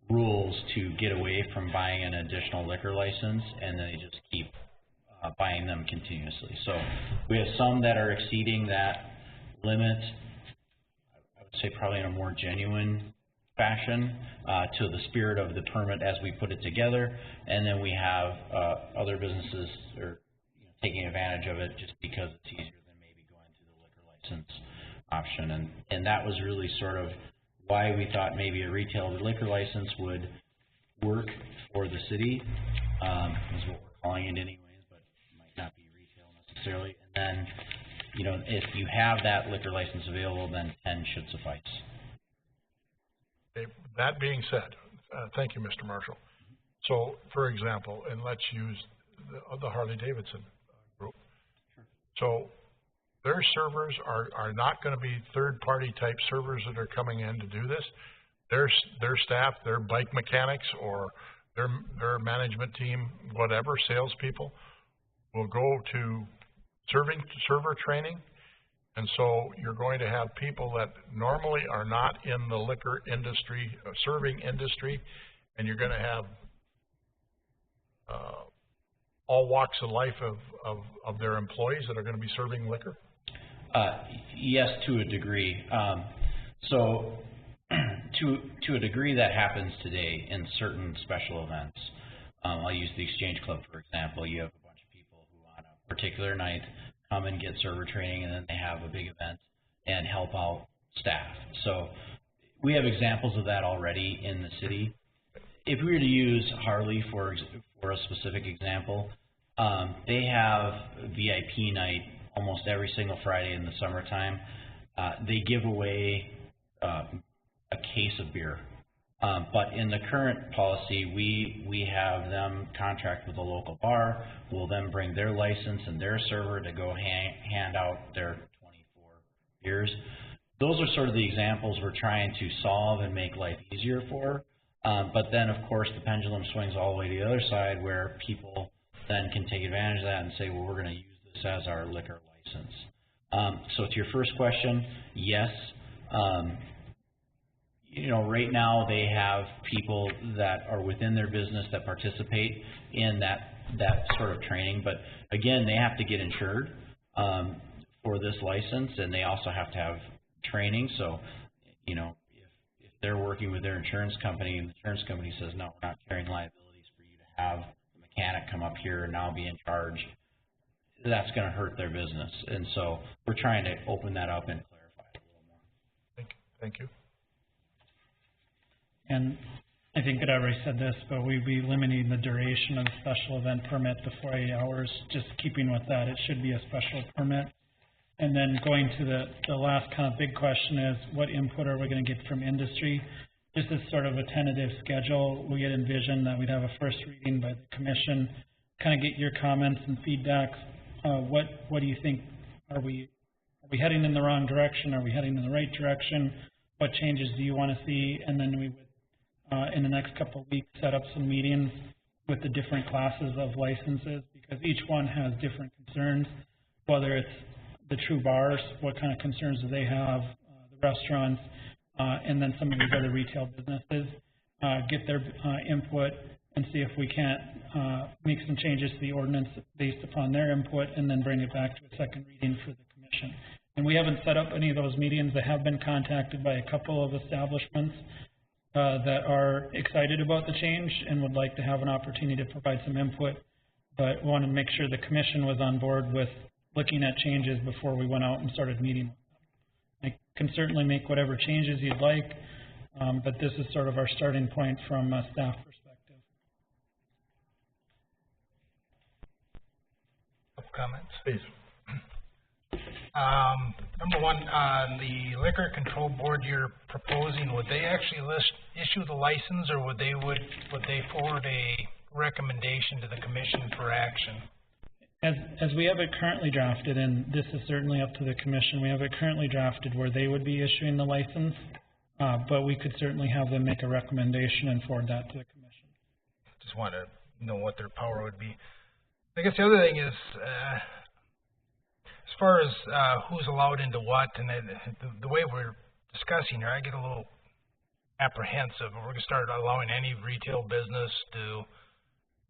rules to get away from buying an additional liquor license, and then they just keep buying them continuously. So we have some that are exceeding that limit, I would say probably in a more genuine fashion, to the spirit of the permit as we put it together, and then we have other businesses are taking advantage of it just because it's easier than maybe going through the liquor license option, and that was really sort of why we thought maybe a retail liquor license would work for the city, is what we're calling it anyways, but it might not be retail necessarily. And then, if you have that liquor license available, then 10 should suffice. Okay, that being said, thank you, Mr. Marshall. So, for example, and let's use the Harley Davidson group. Sure. So, their servers are not going to be third-party type servers that are coming in to do this. Their staff, their bike mechanics, or their management team, whatever, salespeople, will go to server training. And so you're going to have people that normally are not in the liquor industry, serving industry, and you're going to have all walks of life of their employees that are going to be serving liquor? Yes, to a degree. So to a degree that happens today in certain special events. I'll use the Exchange Club, for example. You have a bunch of people who on a particular night come and get server training, and then they have a big event and help out staff. So we have examples of that already in the city. If we were to use Harley for a specific example, they have VIP night almost every single Friday in the summertime. They give away a case of beer. But in the current policy, we have them contract with a local bar, who will then bring their license and their server to go hand out their 24 beers. Those are sort of the examples we're trying to solve and make life easier for. But then, of course, the pendulum swings all the way to the other side, where people then can take advantage of that and say, well, we're going to use this as our liquor license. So to your first question, yes. Right now they have people that are within their business that participate in that sort of training. But again, they have to get insured for this license, and they also have to have training. So, if they're working with their insurance company, and the insurance company says, no, we're not carrying liabilities for you to have the mechanic come up here and now be in charge, that's going to hurt their business. And so we're trying to open that up and clarify it a little more. Thank you. And I think that I already said this, but we'd be limiting the duration of the special event permit to 48 hours, just keeping with that. It should be a special permit. And then going to the last kind of big question is, what input are we going to get from industry? This is sort of a tentative schedule. We had envisioned that we'd have a first reading by the commission, kind of get your comments and feedback. What do you think? Are we heading in the wrong direction? Are we heading in the right direction? What changes do you want to see? And then we would, in the next couple of weeks, set up some meetings with the different classes of licenses, because each one has different concerns, whether it's the true bars, what kind of concerns do they have, the restaurants, and then some of these other retail businesses, get their input, and see if we can't make some changes to the ordinance based upon their input, and then bring it back to a second reading for the commission. And we haven't set up any of those meetings. I have been contacted by a couple of establishments that are excited about the change and would like to have an opportunity to provide some input, but wanted to make sure the commission was on board with looking at changes before we went out and started meeting with them. I can certainly make whatever changes you'd like, but this is sort of our starting point from a staff perspective. Comments? Please. Number one, on the liquor control board you're proposing, would they actually issue the license, or would they forward a recommendation to the commission for action? As we have it currently drafted, and this is certainly up to the commission, we have it currently drafted where they would be issuing the license, but we could certainly have them make a recommendation and forward that to the commission. Just want to know what their power would be. I guess the other thing is, as far as who's allowed into what, and the way we're discussing here, I get a little apprehensive. We're going to start allowing any retail business to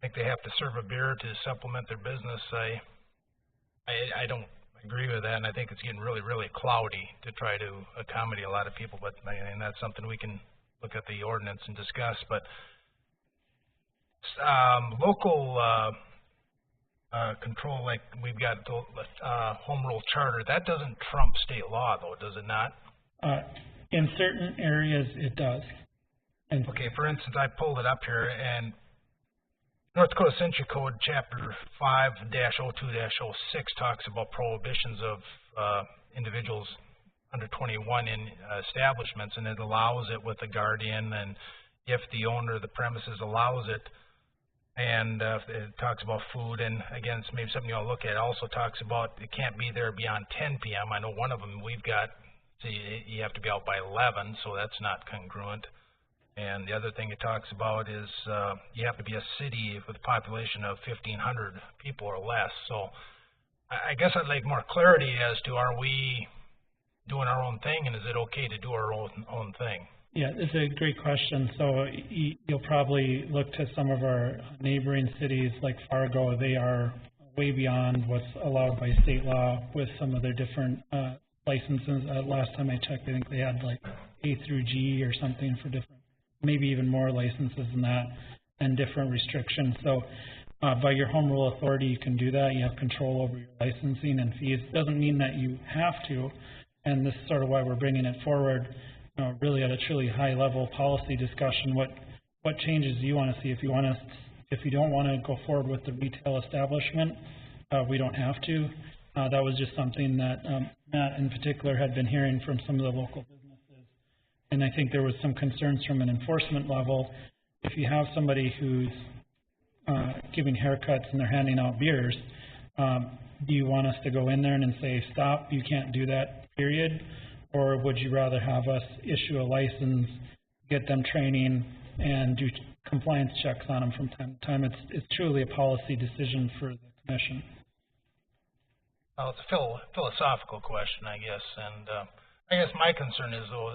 think they have to serve a beer to supplement their business. I don't agree with that, and I think it's getting really, really cloudy to try to accommodate a lot of people, but and that's something we can look at the ordinance and discuss. But local control, like we've got the home rule charter, that doesn't trump state law, though, does it not? In certain areas, it does. And okay, for instance, I pulled it up here, and North Dakota Century Code, Chapter 5-02-06 talks about prohibitions of individuals under 21 in establishments, and it allows it with a guardian, and if the owner of the premises allows it, and it talks about food, and again, it's maybe something you want to look at. It also talks about it can't be there beyond 10 p.m. I know one of them we've got, so you have to be out by 11, so that's not congruent. And the other thing it talks about is you have to be a city with a population of 1,500 people or less. So I guess I'd like more clarity as to, are we doing our own thing, and is it okay to do our own thing? yeah, it's a great question. So you'll probably look to some of our neighboring cities like Fargo. They are way beyond what's allowed by state law with some of their different licenses. Last time I checked, I think they had like A through G or something for different, maybe even more licenses than that, and different restrictions. So by your home rule authority, you can do that. You have control over your licensing and fees. It doesn't mean that you have to, and this is sort of why we're bringing it forward, really at a truly high level policy discussion. What changes do you want to see? If you don't want to go forward with the retail establishment, we don't have to. That was just something that Matt in particular had been hearing from some of the local businesses. And I think there was some concerns from an enforcement level. If you have somebody who's giving haircuts and they're handing out beers, do you want us to go in there and say, stop, you can't do that, period? Or would you rather have us issue a license, get them training, and do compliance checks on them from time to time? It's truly a policy decision for the commission. Well, it's a philosophical question, I guess, and I guess my concern is, though,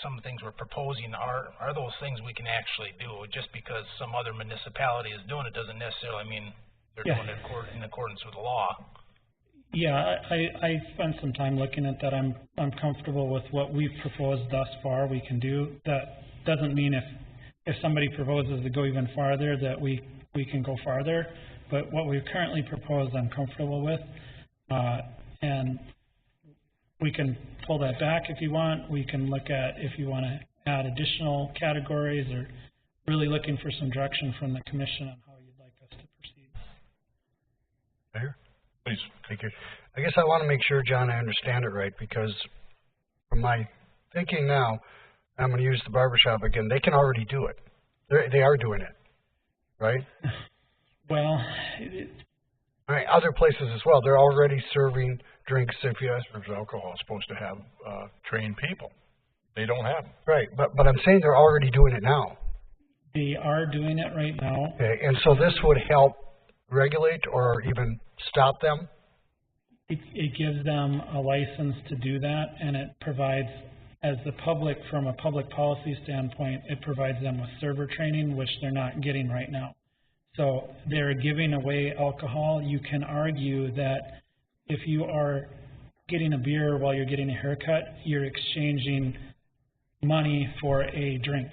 some of the things we're proposing are those things we can actually do. Just because some other municipality is doing it doesn't necessarily mean they're doing it in accordance with the law. Yeah, I spent some time looking at that. I'm comfortable with what we've proposed thus far we can do. That doesn't mean if somebody proposes to go even farther that we can go farther, but what we've currently proposed I'm comfortable with. And we can pull that back if you want. We can look at if you want to add additional categories, or really looking for some direction from the commission on how you'd like us to proceed. Mayor? Please. Thank you. I guess I want to make sure, John, I understand it right, because from my thinking now, I'm going to use the barbershop again, they can already do it. They are doing it, right? Well, all right, other places as well. They're already serving drinks. If you ask, There's alcohol supposed to have trained people. They don't have them. Right, but I'm saying they're already doing it now. They are doing it right now. Okay, and so this would help regulate or even stop them? It gives them a license to do that, and it provides as the public, from a public policy standpoint, it provides them with server training, which they're not getting right now. So they're giving away alcohol. You can argue that if you are getting a beer while you're getting a haircut, you're exchanging money for a drink.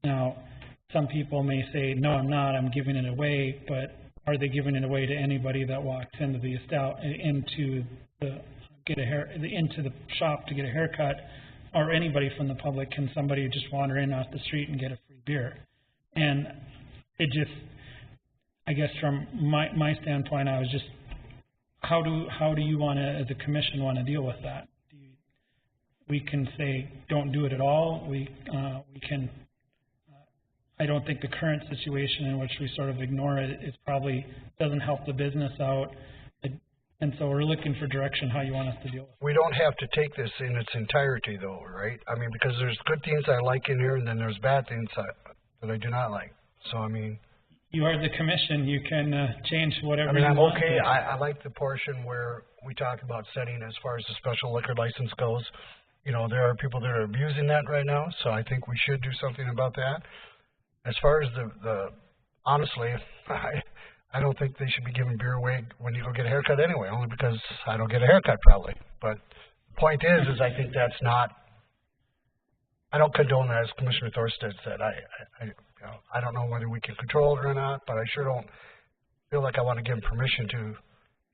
Now, some people may say, no, I'm not, I'm giving it away, but are they giving it away to anybody that walks into the into the shop to get a haircut, or anybody from the public? Can somebody just wander in off the street and get a free beer? And it just, I guess from my standpoint, I was just, how do you want to, as a commission, want to deal with that? We can say don't do it at all. We can. I don't think the current situation in which we sort of ignore it, it probably doesn't help the business out. And so we're looking for direction how you want us to deal with it. We don't have to take this in its entirety, though, right? I mean, because there's good things I like in here, and then there's bad things that I do not like. So, I mean, you are the commission. You can change whatever. I mean, you I'm want okay. to. I like the portion where we talk about setting as far as the special liquor license goes. You know, there are people that are abusing that right now, so I think we should do something about that. As far as honestly, I don't think they should be giving beer away when you go get a haircut anyway, only because I don't get a haircut probably. But the point is I think that's not, I don't condone that, as Commissioner Thorstad said. I don't know whether we can control it or not, but I sure don't feel like I want to give them permission to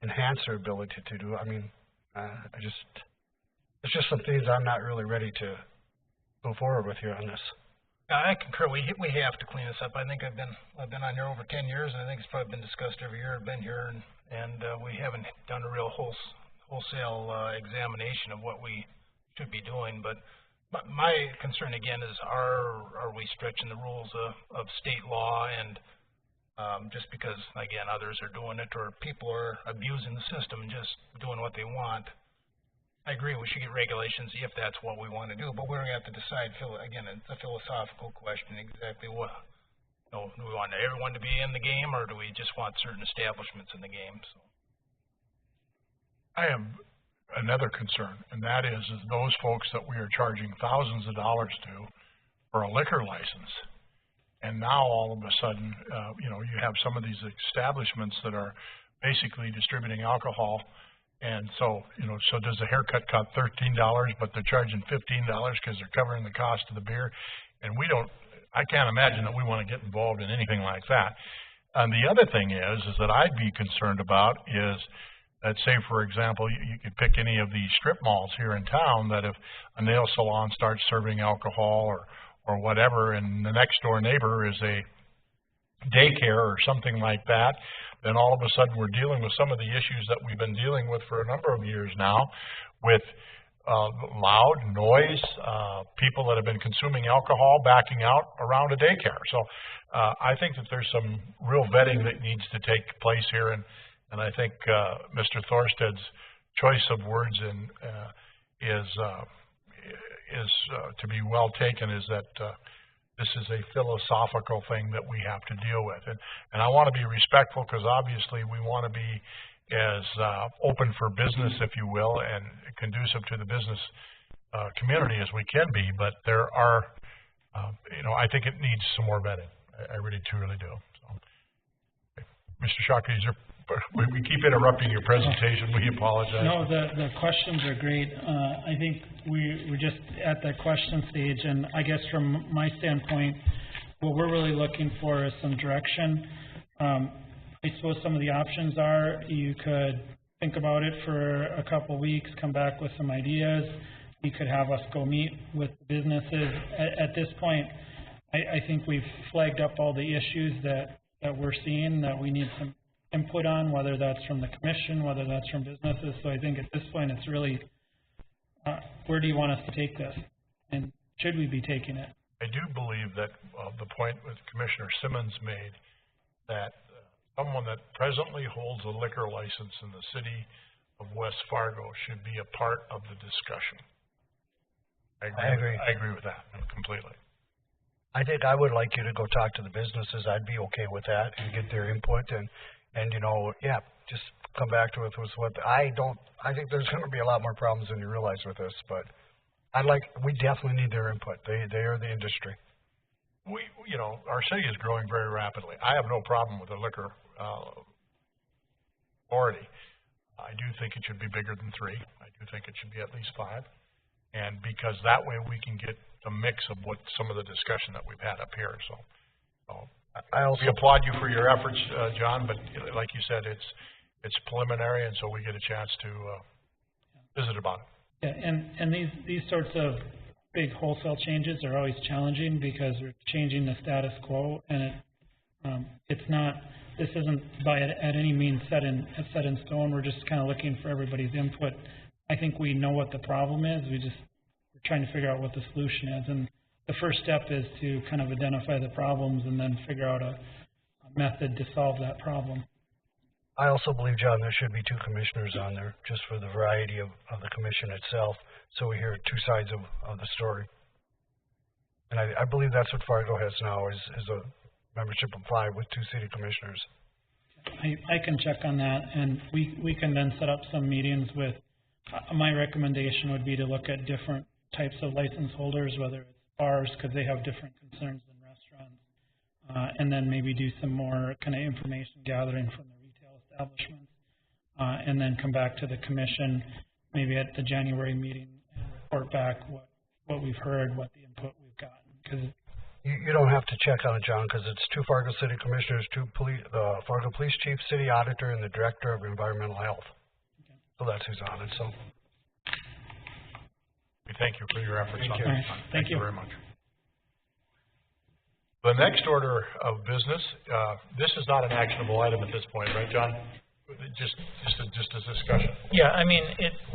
enhance their ability to do. I mean, it's just some things I'm not really ready to go forward with here on this. I concur. We have to clean this up. I think I've been on here over 10 years, and I think it's probably been discussed every year I've been here, and we haven't done a real wholesale examination of what we should be doing. But my concern again is, are we stretching the rules of state law, and just because again others are doing it, or people are abusing the system and just doing what they want? I agree, we should get regulations if that's what we want to do, but we're going to have to decide, again, it's a philosophical question, exactly what, do we want everyone to be in the game, or do we just want certain establishments in the game? So, I have another concern, and that is those folks that we are charging thousands of dollars to for a liquor license, and now all of a sudden, you have some of these establishments that are basically distributing alcohol. And so, so does the haircut cost $13, but they're charging $15 because they're covering the cost of the beer? And I can't imagine that we want to get involved in anything like that. And the other thing is that I'd be concerned about is that, say, for example, you could pick any of these strip malls here in town, that if a nail salon starts serving alcohol or whatever, and the next door neighbor is a daycare or something like that, then all of a sudden we're dealing with some of the issues that we've been dealing with for a number of years now, with loud noise, people that have been consuming alcohol backing out around a daycare. So I think that there's some real vetting that needs to take place here, and I think Mr. Thorsted's choice of words is to be well taken, is that this is a philosophical thing that we have to deal with. And I want to be respectful, because obviously we want to be as open for business, if you will, and conducive to the business community as we can be. But there are, I think it needs some more vetting. I really, truly do. So, okay. Mr. Shockley, we keep interrupting your presentation. We apologize. No, the questions are great. I think we're just at that question stage, and I guess from my standpoint, what we're really looking for is some direction. I suppose some of the options are, you could think about it for a couple weeks, come back with some ideas. You could have us go meet with businesses. At this point, I think we've flagged up all the issues that we're seeing that we need some input on, whether that's from the commission, whether that's from businesses. So I think at this point it's really, where do you want us to take this? And should we be taking it? I do believe that the point that Commissioner Simmons made, that someone that presently holds a liquor license in the city of West Fargo should be a part of the discussion. I agree. I agree with that completely. I think I would like you to go talk to the businesses. I'd be okay with that and get their input, and just come back to it with what I think there's going to be a lot more problems than you realize with this, but We definitely need their input. They are the industry. Our city is growing very rapidly. I have no problem with the liquor authority. I do think it should be bigger than 3. I do think it should be at least 5. And because that way we can get the mix of what some of the discussion that we've had up here. So we applaud you for your efforts, John, but like you said, it's preliminary, and so we get a chance to visit about it. Yeah, and these sorts of big wholesale changes are always challenging because we're changing the status quo, and this isn't by at any means set in stone. We're just kind of looking for everybody's input. I think we know what the problem is. We're trying to figure out what the solution is, and the first step is to kind of identify the problems and then figure out a method to solve that problem. I also believe, John, there should be 2 commissioners on there, just for the variety of the commission itself, so we hear 2 sides of the story. And I believe that's what Fargo has now, is a membership of 5 with 2 city commissioners. I can check on that, and we can then set up some meetings with, my recommendation would be to look at different types of license holders, whether it's bars, because they have different concerns than restaurants, and then maybe do some more kind of information gathering from the retail establishments, and then come back to the commission maybe at the January meeting and report back what we've heard, what the input we've gotten. Because you don't have to check on it, John, because it's 2 Fargo City Commissioners, 2 Fargo Police Chief, City Auditor, and the Director of Environmental Health. Okay. So that's who's on it. So we thank you for your efforts on that. Thank you very much. The next order of business, this is not an actionable item at this point, right, John? Just a discussion. Yeah, I mean,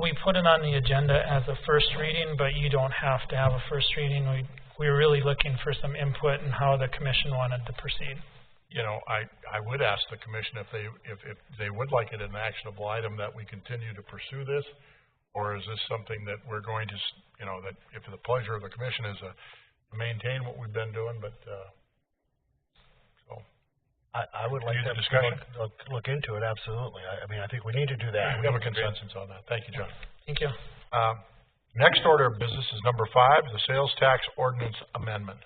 we put it on the agenda as a first reading, but you don't have to have a first reading. We're really looking for some input in how the commission wanted to proceed. I would ask the commission if they would like it an actionable item, that we continue to pursue this, or is this something that we're going to, that if the pleasure of the commission is to maintain what we've been doing, but I would like to look into it, absolutely. I mean, I think we need to do that. We have a consensus on that. Thank you, John. Thank you. Next order of business is number 5, the sales tax ordinance amendment.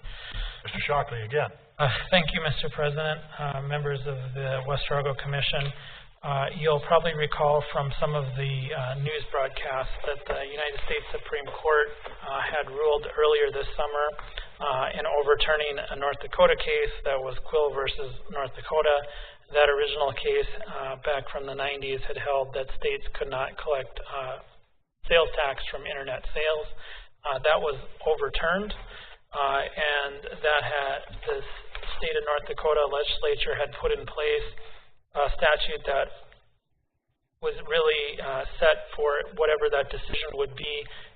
Mr. Shockley again. Thank you, Mr. President, members of the West Fargo Commission. You'll probably recall from some of the news broadcasts that the United States Supreme Court had ruled earlier this summer in overturning a North Dakota case that was Quill versus North Dakota. That original case back from the 90s had held that states could not collect sales tax from internet sales. That was overturned, and the state of North Dakota legislature had put in place a statute that was really set for whatever that decision would be.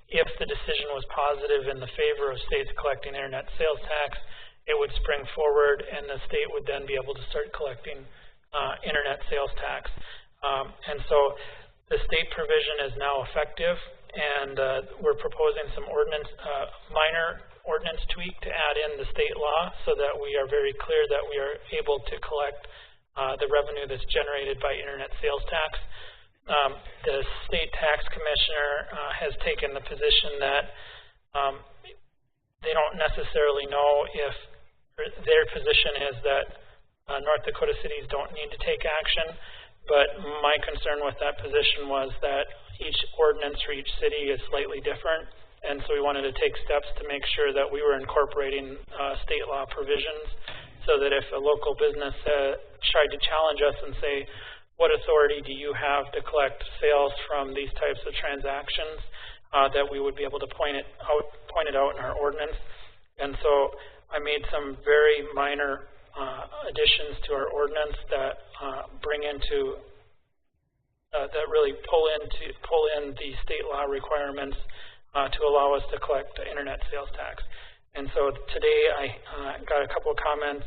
If the decision was positive in the favor of states collecting internet sales tax, it would spring forward and the state would then be able to start collecting internet sales tax. And so the state provision is now effective, and we're proposing some minor ordinance tweak to add in the state law so that we are very clear that we are able to collect the revenue that's generated by internet sales tax. The state tax commissioner has taken the position that they don't necessarily know if their position is that North Dakota cities don't need to take action, but my concern with that position was that each ordinance for each city is slightly different, and so we wanted to take steps to make sure that we were incorporating state law provisions so that if a local business tried to challenge us and say, what authority do you have to collect sales from these types of transactions, that we would be able to point it out in our ordinance. And so I made some very minor additions to our ordinance that that really pull in the state law requirements to allow us to collect the internet sales tax. And so today I got a couple of comments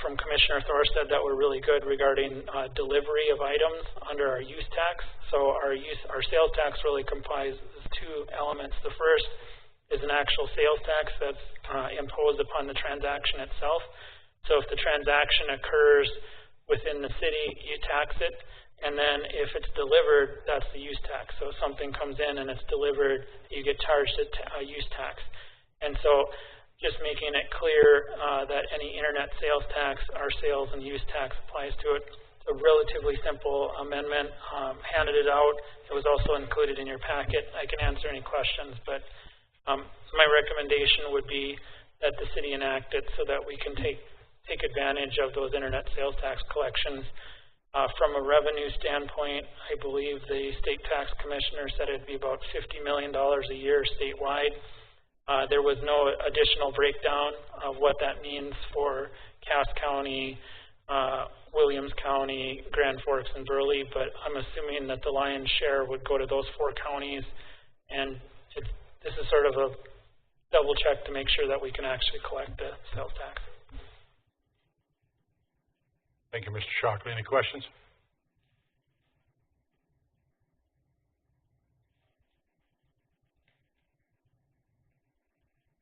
from Commissioner Thorstad that were really good regarding delivery of items under our use tax. So our sales tax really comprises 2 elements. The first is an actual sales tax that's imposed upon the transaction itself. So if the transaction occurs within the city, you tax it, and then if it's delivered, that's the use tax. So if something comes in and it's delivered, you get charged a use tax. And so just making it clear that any internet sales tax, our sales and use tax applies to it. It's a relatively simple amendment. Handed it out. It was also included in your packet. I can answer any questions, but my recommendation would be that the city enact it so that we can take advantage of those internet sales tax collections. From a revenue standpoint, I believe the state tax commissioner said it'd be about $50 million a year statewide. There was no additional breakdown of what that means for Cass County, Williams County, Grand Forks, and Burley, but I'm assuming that the lion's share would go to those 4 counties, and this is sort of a double check to make sure that we can actually collect the sales tax. Thank you, Mr. Shockley. Any questions?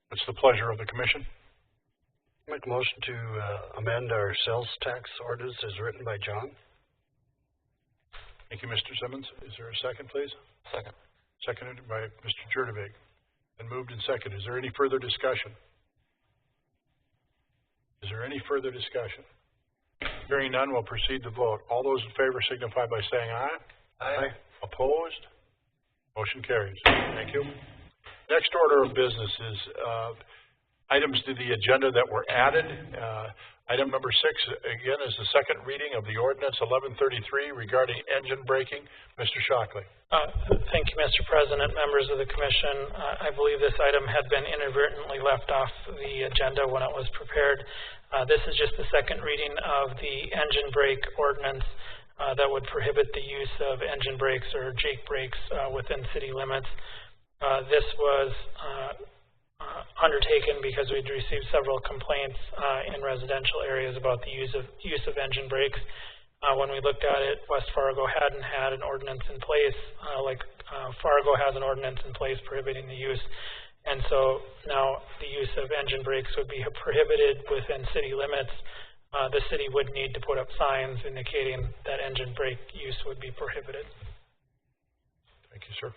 What's the pleasure of the commission? Make a motion to amend our sales tax ordinance as written by John. Thank you, Mr. Simmons. Is there a second, please? Second. Seconded by Mr. Jurdevig. And moved and seconded. Is there any further discussion? Is there any further discussion? Hearing none, we'll proceed to vote. All those in favor signify by saying aye. Aye. Opposed? Motion carries. Thank you. Next order of business is items to the agenda that were added. Item number 6, again, is the second reading of the ordinance 1133 regarding engine braking. Mr. Shockley. Thank you, Mr. President, members of the commission. I believe this item had been inadvertently left off the agenda when it was prepared. This is just the second reading of the engine brake ordinance that would prohibit the use of engine brakes or Jake brakes within city limits. This was undertaken because we'd received several complaints in residential areas about the use of engine brakes. When we looked at it, West Fargo hadn't had an ordinance in place, Fargo has an ordinance in place prohibiting the use. And so now the use of engine brakes would be prohibited within city limits. The city would need to put up signs indicating that engine brake use would be prohibited. Thank you, sir.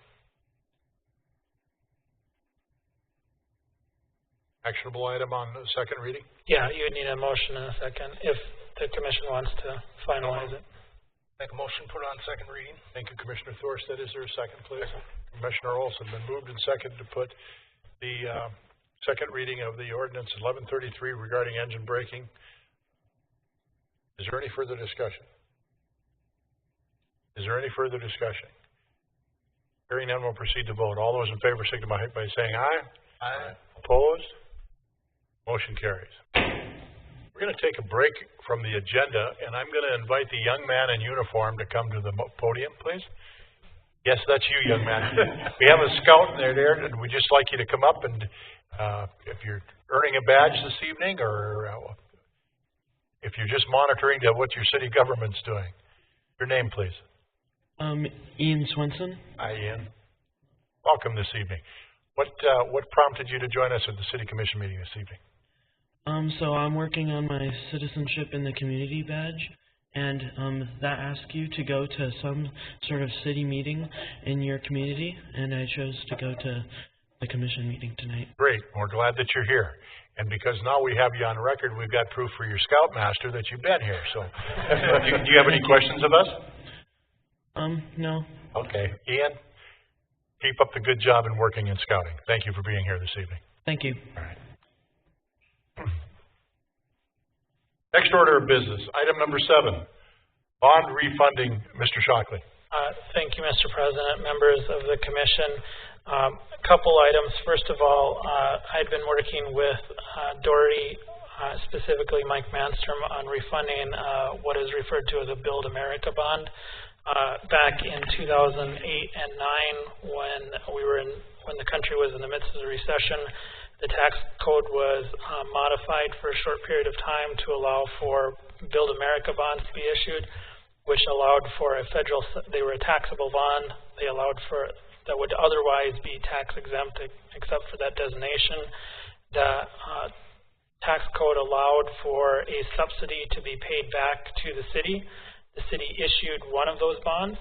Actionable item on the second reading? Yeah, you would need a motion in a second if the commission wants to finalize it. Make a motion, put it on second reading. Thank you, Commissioner Thorstad. Is there a second, please? Commissioner Olson, been moved and seconded to put the second reading of the ordinance 1133 regarding engine braking. Is there any further discussion? Is there any further discussion? Hearing none, we'll proceed to vote. All those in favor signify by saying aye. Aye. Opposed? Motion carries. We're going to take a break from the agenda, and I'm going to invite the young man in uniform to come to the podium, please. Yes, that's you, young man. We have a scout in there, and we'd just like you to come up and if you're earning a badge this evening or if you're just monitoring to what your city government's doing. Your name, please. Ian Swenson. Hi, Ian. Welcome this evening. What prompted you to join us at the City Commission meeting this evening? So I'm working on my citizenship in the community badge, and that asks you to go to some sort of city meeting in your community, and I chose to go to the commission meeting tonight. Great. We're glad that you're here. And because now we have you on record, we've got proof for your Scoutmaster that you've been here. So do you have any questions of us? No. Okay. Ian, keep up the good job in working in scouting. Thank you for being here this evening. Thank you. All right. Next order of business, item number 7, bond refunding. Mr. Shockley. Thank you, Mr. President, members of the commission. A couple items. First of all, I'd been working with Doherty, specifically Mike Manstrom, on refunding what is referred to as a Build America bond. Back in 2008 and 9, when the country was in the midst of the recession, the tax code was modified for a short period of time to allow for Build America bonds to be issued, which allowed for they were a taxable bond. They allowed for that would otherwise be tax exempt except for that designation. tax code allowed for a subsidy to be paid back to the city. The city issued one of those bonds.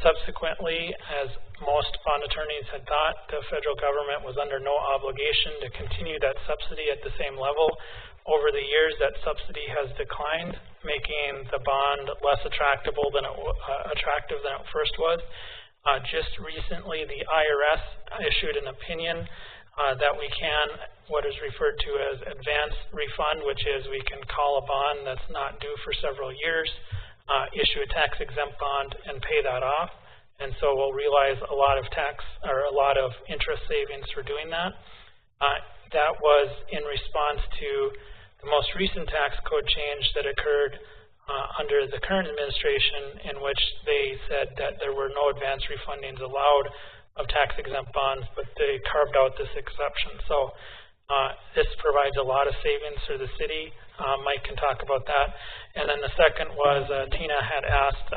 Subsequently, as most bond attorneys had thought, the federal government was under no obligation to continue that subsidy at the same level. Over the years, that subsidy has declined, making the bond less attractive than it first was. Just recently, the IRS issued an opinion that we can, what is referred to as advance refund, which is we can call a bond that's not due for several years, issue a tax-exempt bond, and pay that off. And so we'll realize a lot of tax or a lot of interest savings for doing that. That was in response to the most recent tax code change that occurred under the current administration, in which they said that there were no advance refundings allowed of tax-exempt bonds, but they carved out this exception. So this provides a lot of savings for the city. Mike can talk about that. And then the second was Tina had asked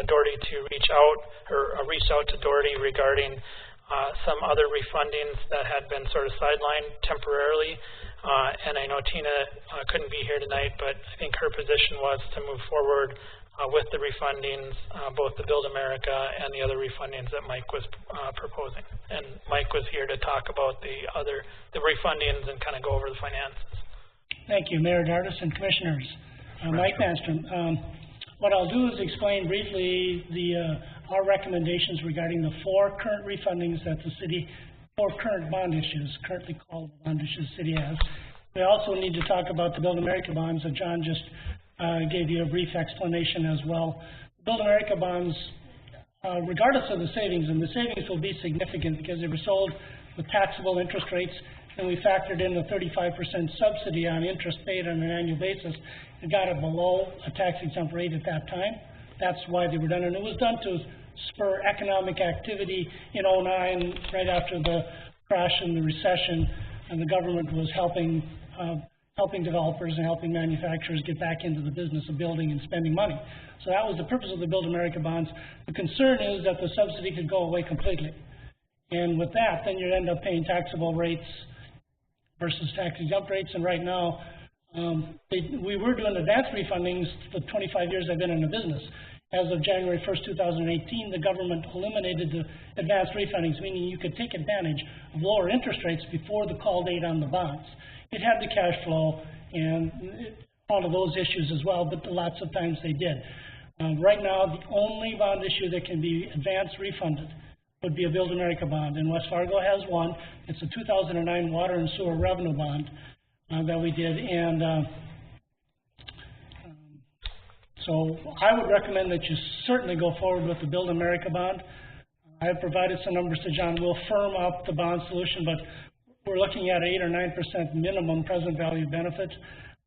Doherty to reach out, or reached out to Doherty regarding some other refundings that had been sort of sidelined temporarily. And I know Tina couldn't be here tonight, but I think her position was to move forward with the refundings, both the Build America and the other refundings that Mike was proposing. And Mike was here to talk about the refundings and kind of go over the finances. Thank you, Mayor Dardis and Commissioners. Mike Manstrom. What I'll do is explain briefly our recommendations regarding the 4 current refundings that the city, 4 current bond issues, currently called bond issues the city has. We also need to talk about the Build America bonds that John just gave you a brief explanation as well. Build America bonds, regardless of the savings, and the savings will be significant because they were sold with taxable interest rates, and we factored in the 35% subsidy on interest paid on an annual basis and got it below a tax-exempt rate at that time. That's why they were done, and it was done to spur economic activity in 2009, right after the crash and the recession, and the government was helping developers and helping manufacturers get back into the business of building and spending money. So that was the purpose of the Build America bonds. The concern is that the subsidy could go away completely. And with that, then you'd end up paying taxable rates versus tax-exempt rates. And right now, we were doing advance refundings for 25 years I've been in the business. As of January 1st, 2018, the government eliminated the advance refundings, meaning you could take advantage of lower interest rates before the call date on the bonds. It had the cash flow and all of those issues as well, but lots of times they did. Right now, the only bond issue that can be advance refunded would be a Build America bond, and West Fargo has one. It's a 2009 water and sewer revenue bond that we did, and so I would recommend that you certainly go forward with the Build America bond. I have provided some numbers to John. We'll firm up the bond solution, but we're looking at 8 or 9% minimum present value benefit.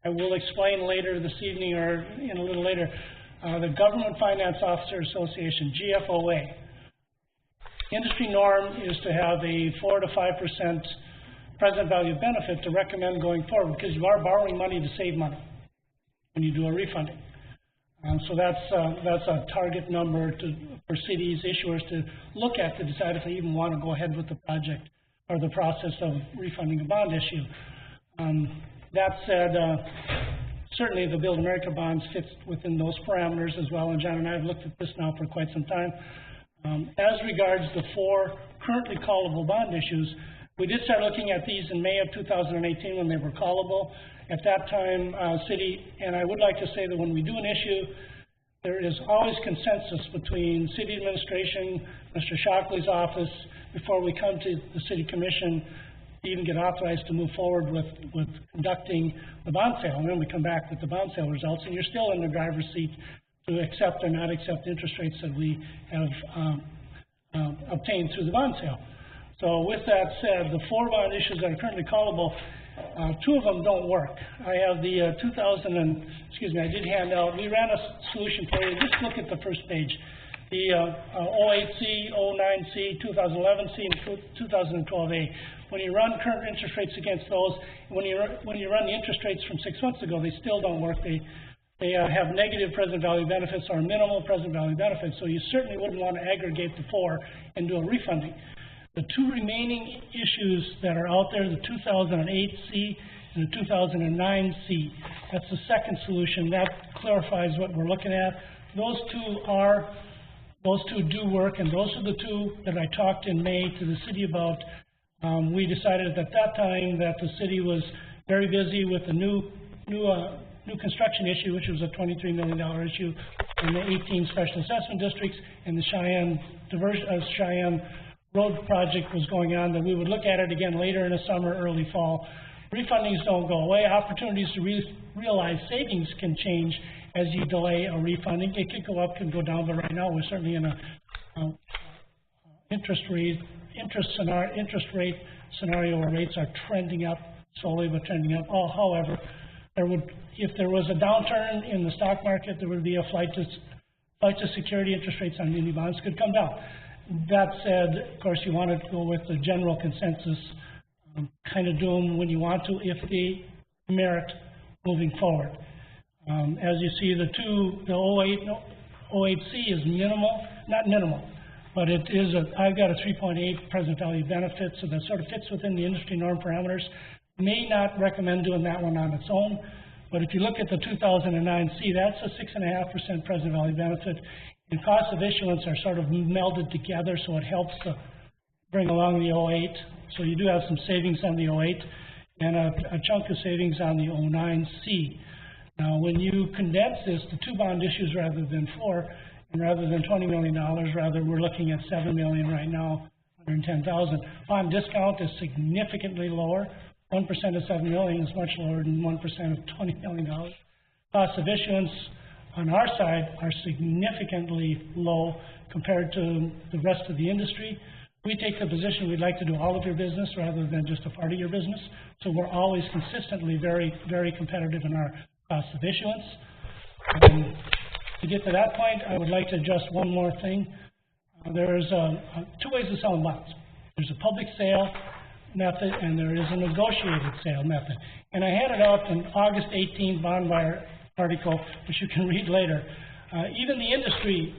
I will explain later this evening, or in a little later, the Government Finance Officer Association, GFOA. Industry norm is to have a 4 to 5% present value benefit to recommend going forward, because you are borrowing money to save money when you do a refunding. So that's a target number for cities, issuers to look at to decide if they even want to go ahead with the project or the process of refunding a bond issue. That said, certainly the Build America bonds fits within those parameters as well, and John and I have looked at this now for quite some time. As regards the 4 currently callable bond issues, we did start looking at these in May of 2018 when they were callable. At that time, city, and I would like to say that when we do an issue, there is always consensus between city administration, Mr. Shockley's office, before we come to the city commission to even get authorized to move forward with conducting the bond sale. And then we come back with the bond sale results, and you're still in the driver's seat to accept or not accept interest rates that we have obtained through the bond sale. So with that said, the 4 bond issues that are currently callable, 2 of them don't work. I have the I did hand out, we ran a solution for you. Just look at the first page. The 08C, 09C, 2011C, and 2012A. When you run current interest rates against those, when you run the interest rates from 6 months ago, they still don't work. They have negative present value benefits or minimal present value benefits, so you certainly wouldn't want to aggregate the 4 and do a refunding. The 2 remaining issues that are out there, the 2008C and the 2009 C. That's the second solution. That clarifies what we're looking at. Those two do work, and those are the two that I talked in May to the city about. We decided at that time that the city was very busy with the new construction issue, which was a $23 million issue in the 18 special assessment districts, and the Cheyenne Road project was going on, that we would look at it again later in the summer, early fall. Refundings don't go away. Opportunities to realize savings can change as you delay a refunding. It could go up, can go down, but right now we're certainly in a interest rate scenario where rates are trending up, slowly but trending up. However, if there was a downturn in the stock market, there would be a flight to security. Interest rates on muni bonds could come down. That said, of course, you want to go with the general consensus, kind of do them when you want to, if they merit moving forward. As you see, the 08C is minimal, not minimal, but it is I've got a 3.8 present value benefit, so that sort of fits within the industry norm parameters. May not recommend doing that one on its own, but if you look at the 2009C, that's a 6.5% present value benefit, and cost of issuance are sort of melded together, so it helps to bring along the 08. So you do have some savings on the 08 and a chunk of savings on the 09C. Now, when you condense this to 2 bond issues rather than 4, and rather than $20 million, rather we're looking at $7 million right now, $110,000. Bond discount is significantly lower. 1% of $7 million is much lower than 1% of $20 million. Cost of issuance on our side are significantly low compared to the rest of the industry. We take the position we'd like to do all of your business rather than just a part of your business. So we're always consistently very, very competitive in our cost of issuance. To get to that point, I would like to adjust one more thing. There's 2 ways of selling bonds. There's a public sale method and there is a negotiated sale method. And I handed out an August 18th bond buyer article, which you can read later. Even the industry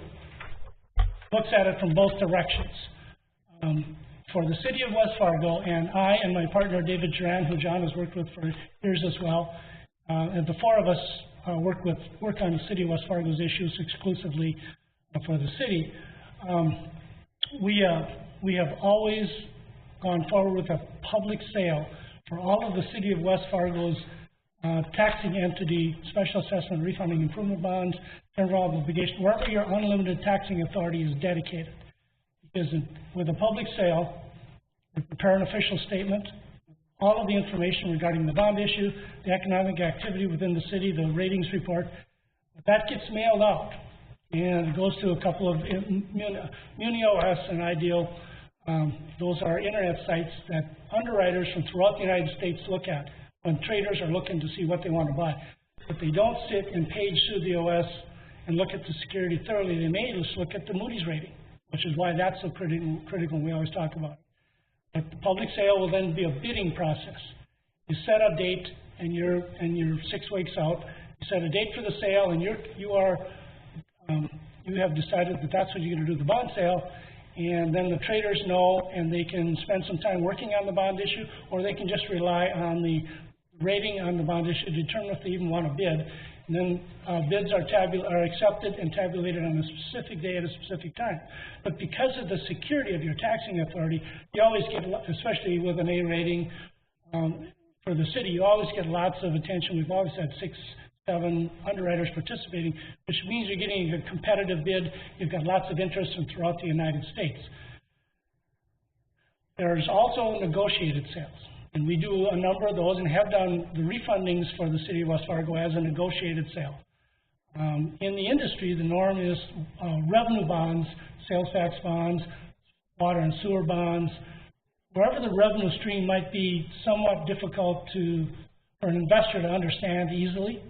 looks at it from both directions. For the city of West Fargo, and I and my partner David Duran, who John has worked with for years as well, and the 4 of us work on the city of West Fargo's issues exclusively for the city. We have always gone forward with a public sale for all of the city of West Fargo's taxing entity, special assessment, refunding improvement bonds, general obligation, wherever your unlimited taxing authority is dedicated. Because with a public sale, we prepare an official statement, all of the information regarding the bond issue, the economic activity within the city, the ratings report. That gets mailed out, and it goes to a couple of MuniOS and Ideal. Those are internet sites that underwriters from throughout the United States look at when traders are looking to see what they want to buy. But they don't sit and page through the OS and look at the security thoroughly. They may just look at the Moody's rating, which is why that's so critical, and we always talk about it. But the public sale will then be a bidding process. You set a date, and you're 6 weeks out. You set a date for the sale, and you have decided that that's what you're going to do, the bond sale, and then the traders know, and they can spend some time working on the bond issue, or they can just rely on the rating on the bond issue to determine if they even want to bid. And then bids are accepted and tabulated on a specific day at a specific time. But because of the security of your taxing authority, you always get, especially with an A rating for the city, you always get lots of attention. We've always had 6, 7 underwriters participating, which means you're getting a competitive bid. You've got lots of interest from throughout the United States. There's also negotiated sales. And we do a number of those and have done the refundings for the city of West Fargo as a negotiated sale. In the industry, the norm is revenue bonds, sales tax bonds, water and sewer bonds. Wherever the revenue stream might be somewhat difficult for an investor to understand easily,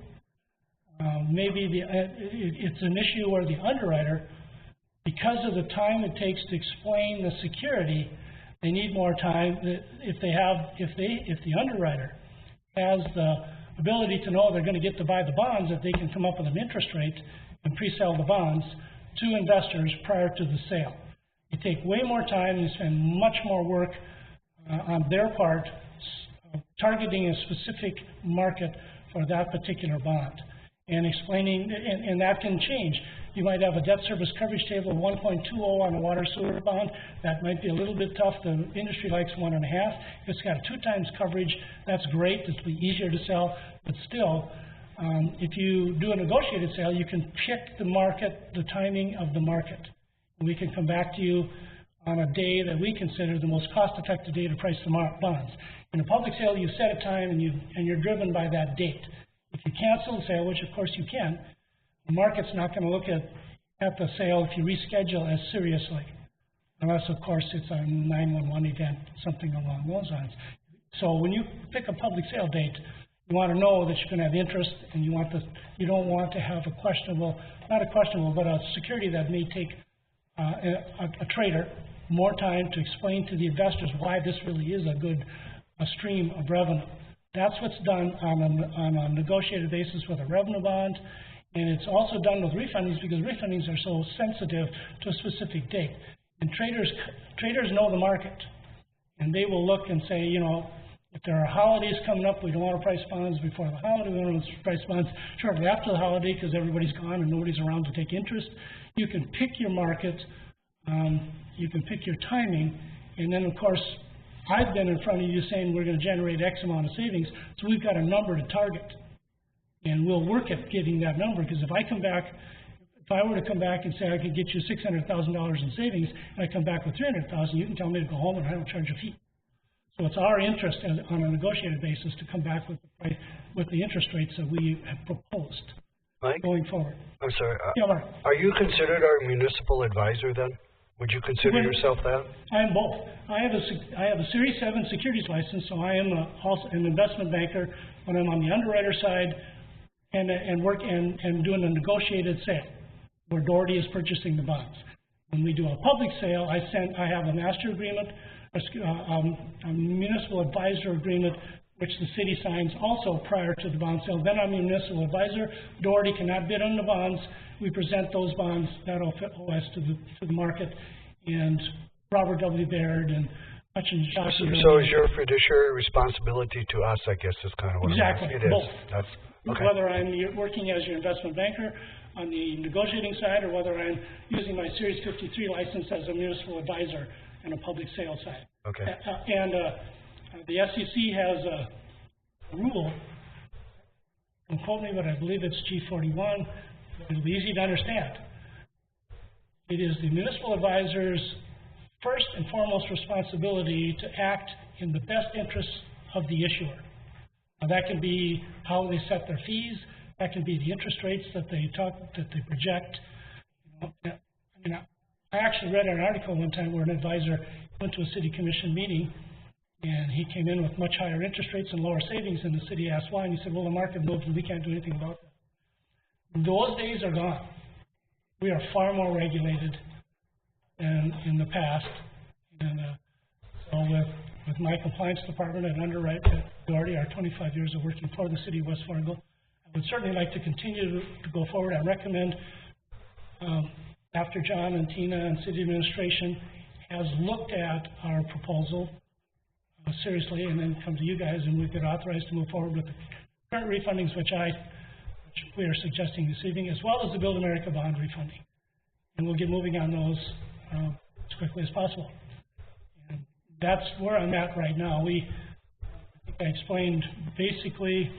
maybe it's an issue where the underwriter, because of the time it takes to explain the security, they need more time. If the underwriter has the ability to know they're going to get to buy the bonds, that they can come up with an interest rate and pre-sell the bonds to investors prior to the sale. You take way more time, you spend much more work on their part targeting a specific market for that particular bond and explaining, and that can change. You might have a debt service coverage table of 1.20 on a water sewer bond. That might be a little bit tough. The industry likes 1.5. If it's got 2 times coverage, that's great. It'll be easier to sell. But still, if you do a negotiated sale, you can pick the market, the timing of the market. And we can come back to you on a day that we consider the most cost-effective day to price the bonds. In a public sale, you set a time and you're driven by that date. If you cancel the sale, which of course you can, the market's not going to look at the sale if you reschedule as seriously, unless of course it's a 911 event, something along those lines. So when you pick a public sale date, you want to know that you're going to have interest, and you don't want to have but a security that may take a trader more time to explain to the investors why this really is a stream of revenue. That's what's done on a negotiated basis with a revenue bond, and it's also done with refundings because refundings are so sensitive to a specific date. And traders know the market, and they will look and say, you know, if there are holidays coming up, we don't want to price bonds before the holiday. We don't want to price bonds shortly after the holiday because everybody's gone and nobody's around to take interest. You can pick your market, you can pick your timing, and then of course, I've been in front of you saying we're going to generate X amount of savings, so we've got a number to target. And we'll work at getting that number, because if I were to come back and say I could get you $600,000 in savings, and I come back with $300,000, you can tell me to go home and I don't charge a fee. So it's our interest on a negotiated basis to come back with the interest rates that we have proposed. Mike? Going forward. I'm sorry. Yeah, Mark. Are you considered our municipal advisor then? Would you consider yourself that? I am both. I have a Series 7 securities license, so I am also an investment banker when I'm on the underwriter side and doing a negotiated sale where Doherty is purchasing the bonds. When we do a public sale, I have a master agreement, a municipal advisor agreement, which the city signs also prior to the bond sale. Then I'm a municipal advisor. Doherty cannot bid on the bonds. We present those bonds, that OS, to the market, and Robert W. Baird and Hutchins Johnson. So is your fiduciary responsibility to us, I guess, is kind of what exactly, it is. Both. That's, okay. Whether I'm working as your investment banker on the negotiating side, or whether I'm using my Series 53 license as a municipal advisor on a public sale side. Okay. The SEC has a rule, don't quote me, but I believe it's G41. It'll be easy to understand. It is the municipal advisor's first and foremost responsibility to act in the best interests of the issuer. Now, that can be how they set their fees. That can be the interest rates that they project. I actually read an article one time where an advisor went to a city commission meeting, and he came in with much higher interest rates and lower savings, and the city asked why, and he said, well, the market moves and we can't do anything about that. Those days are gone. We are far more regulated than in the past. And so with my compliance department and underwrite at Doherty, our 25 years of working for the city of West Fargo, I would certainly like to continue to go forward. I recommend, after John and Tina and city administration has looked at our proposal seriously, and then come to you guys, and we could authorize to move forward with the current refundings, which we are suggesting this evening, as well as the Build America bond refunding. And we'll get moving on those as quickly as possible. And that's where I'm at right now. I think I explained basically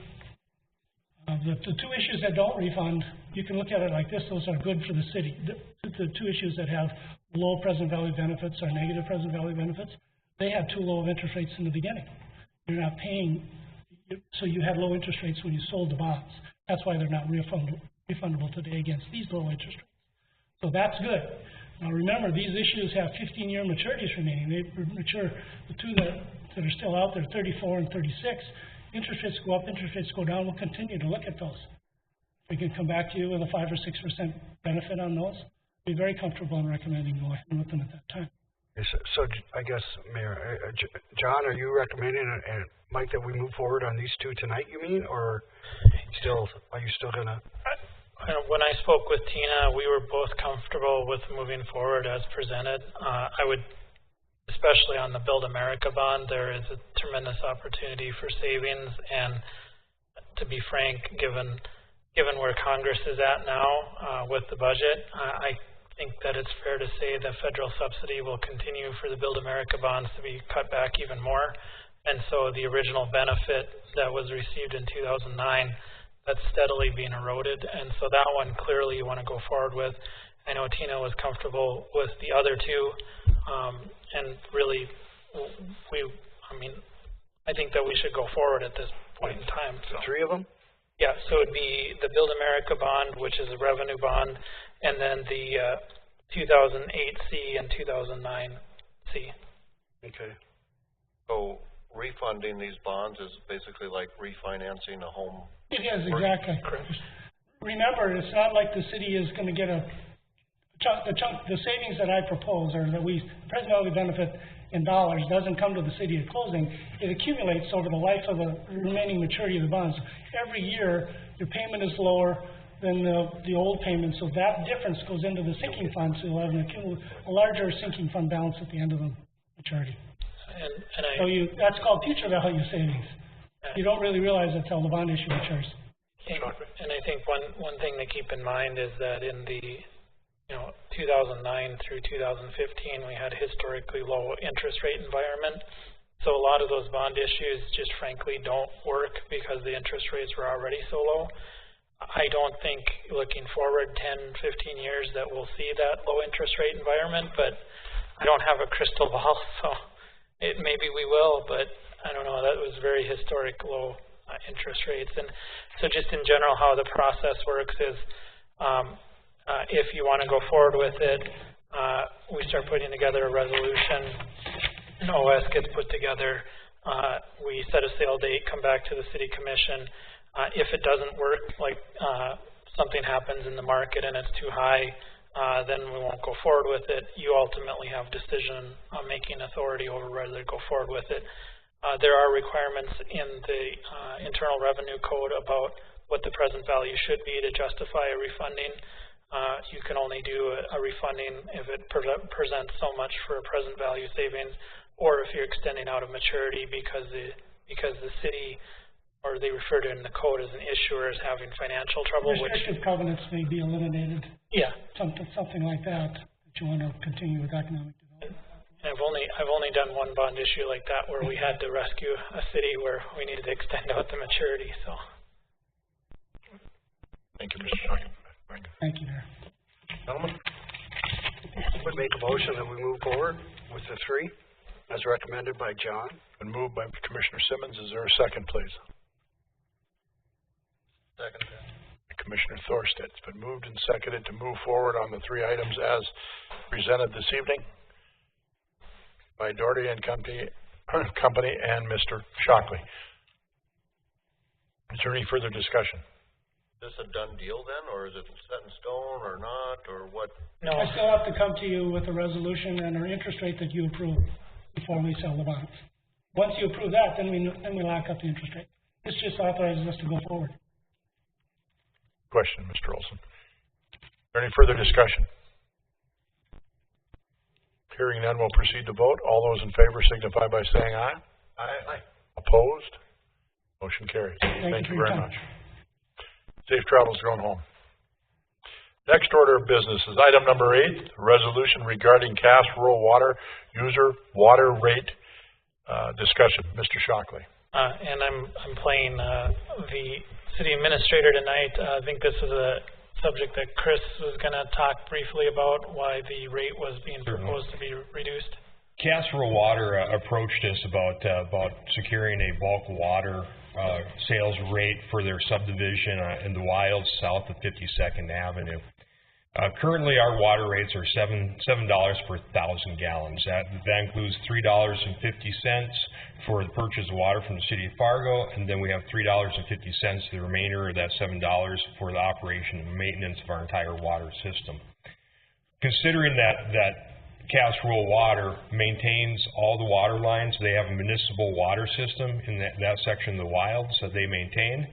the two issues that don't refund. You can look at it like this. Those are good for the city. The two issues that have low present value benefits or negative present value benefits, they had too low of interest rates in the beginning. You're not paying, so you had low interest rates when you sold the bonds. That's why they're not refundable today against these low interest rates. So that's good. Now remember, these issues have 15-year maturities remaining. They mature, the two that are still out there, 34 and 36. Interest rates go up, interest rates go down. We'll continue to look at those. We can come back to you with a 5 or 6% benefit on those. Be very comfortable in recommending going ahead with them at that time. So I guess, Mayor, John, are you recommending, and Mike, that we move forward on these two tonight, you mean, or are you still going to? When I spoke with Tina, we were both comfortable with moving forward as presented. I would especially on the Build America bond, there is a tremendous opportunity for savings. And to be frank, given where Congress is at now with the budget, I think that it's fair to say the federal subsidy will continue for the Build America bonds to be cut back even more. And so the original benefit that was received in 2009, that's steadily being eroded. And so that one clearly you want to go forward with. I know Tina was comfortable with the other two. And really, I think that we should go forward at this point in time. So. The three of them? Yeah, so it'd be the Build America bond, which is a revenue bond, and then the 2008C and 2009C. Okay. So refunding these bonds is basically like refinancing a home? It is, exactly. Remember, it's not like the city is going to get the savings that I propose, or that the present value benefit in dollars doesn't come to the city at closing. It accumulates over the life of the remaining maturity of the bonds. Every year, your payment is lower than the old payment, so that difference goes into the sinking fund, so you'll have a larger sinking fund balance at the end of the maturity. That's called future value savings. You don't really realize that till the bond issue matures. And I think one thing to keep in mind is that in the 2009 through 2015, we had historically low interest rate environment. So a lot of those bond issues just frankly don't work because the interest rates were already so low. I don't think looking forward 10, 15 years that we'll see that low interest rate environment, but I don't have a crystal ball, so maybe we will, but I don't know. That was very historic low interest rates. And so just in general, how the process works is if you want to go forward with it, we start putting together a resolution. An OS gets put together. We set a sale date, come back to the City Commission. If it doesn't work, like something happens in the market and it's too high, then we won't go forward with it. You ultimately have decision-making authority over whether to go forward with it. There are requirements in the Internal Revenue Code about what the present value should be to justify a refunding. You can only do a refunding if it presents so much for a present value savings, or if you're extending out a maturity because the city, or they refer to it in the code as an issuer, is having financial trouble. Restrictive covenants may be eliminated. Yeah. Something like that you want to continue with economic development. And I've only done one bond issue like that where we had to rescue a city where we needed to extend out the maturity. So. Thank you, Mr. Duncan. Thank you, Mayor. Gentlemen, I would make a motion that we move forward with the three, as recommended by John. And moved by Commissioner Simmons. Is there a second, please? Second. Commissioner Thorstead. It's been moved and seconded to move forward on the three items as presented this evening by Doherty and Company and Mr. Shockley. Is there any further discussion? Is this a done deal then, or is it set in stone or not, or what? No, I still have to come to you with a resolution and an interest rate that you approve before we sell the bonds. Once you approve that, then we lock up the interest rate. This just authorizes us to go forward. Question, Mr. Olson. Is there any further discussion? Hearing none, we'll proceed to vote. All those in favor signify by saying aye. Aye. Opposed? Motion carries. Thank you very much. Safe travels going home. Next order of business is item number 8, resolution regarding Cass Rural Water user water rate discussion. Mr. Shockley. And I'm playing the city administrator tonight. I think this is a subject that Chris was going to talk briefly about, why the rate was being proposed to be reduced. Cass Rural Water approached us about securing a bulk water sales rate for their subdivision in the wilds south of 52nd Avenue. Currently, our water rates are $7 per 1,000 gallons. That includes $3.50 for the purchase of water from the city of Fargo, and then we have $3.50, the remainder of that $7, for the operation and maintenance of our entire water system. Considering that Cass Rural Water maintains all the water lines. They have a municipal water system in that section of the wilds that they maintain,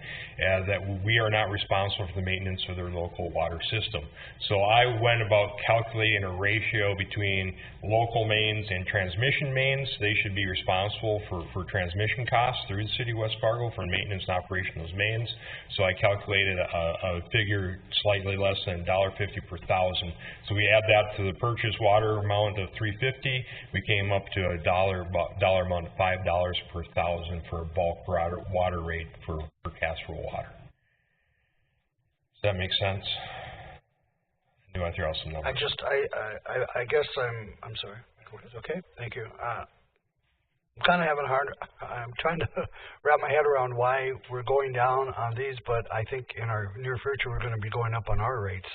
that we are not responsible for the maintenance of their local water system. So I went about calculating a ratio between local mains and transmission mains. They should be responsible for transmission costs through the city of West Fargo for maintenance and operation of those mains. So I calculated a figure slightly less than $1.50 per thousand. So we add that to the purchase water amount of $3.50, we came up to a dollar amount of $5 per thousand for a bulk water rate for Cass Rural Water. Does that make sense? I knew I threw out some numbers. I guess I'm sorry. Okay, thank you. I'm kind of having I'm trying to wrap my head around why we're going down on these, but I think in our near future we're going to be going up on our rates.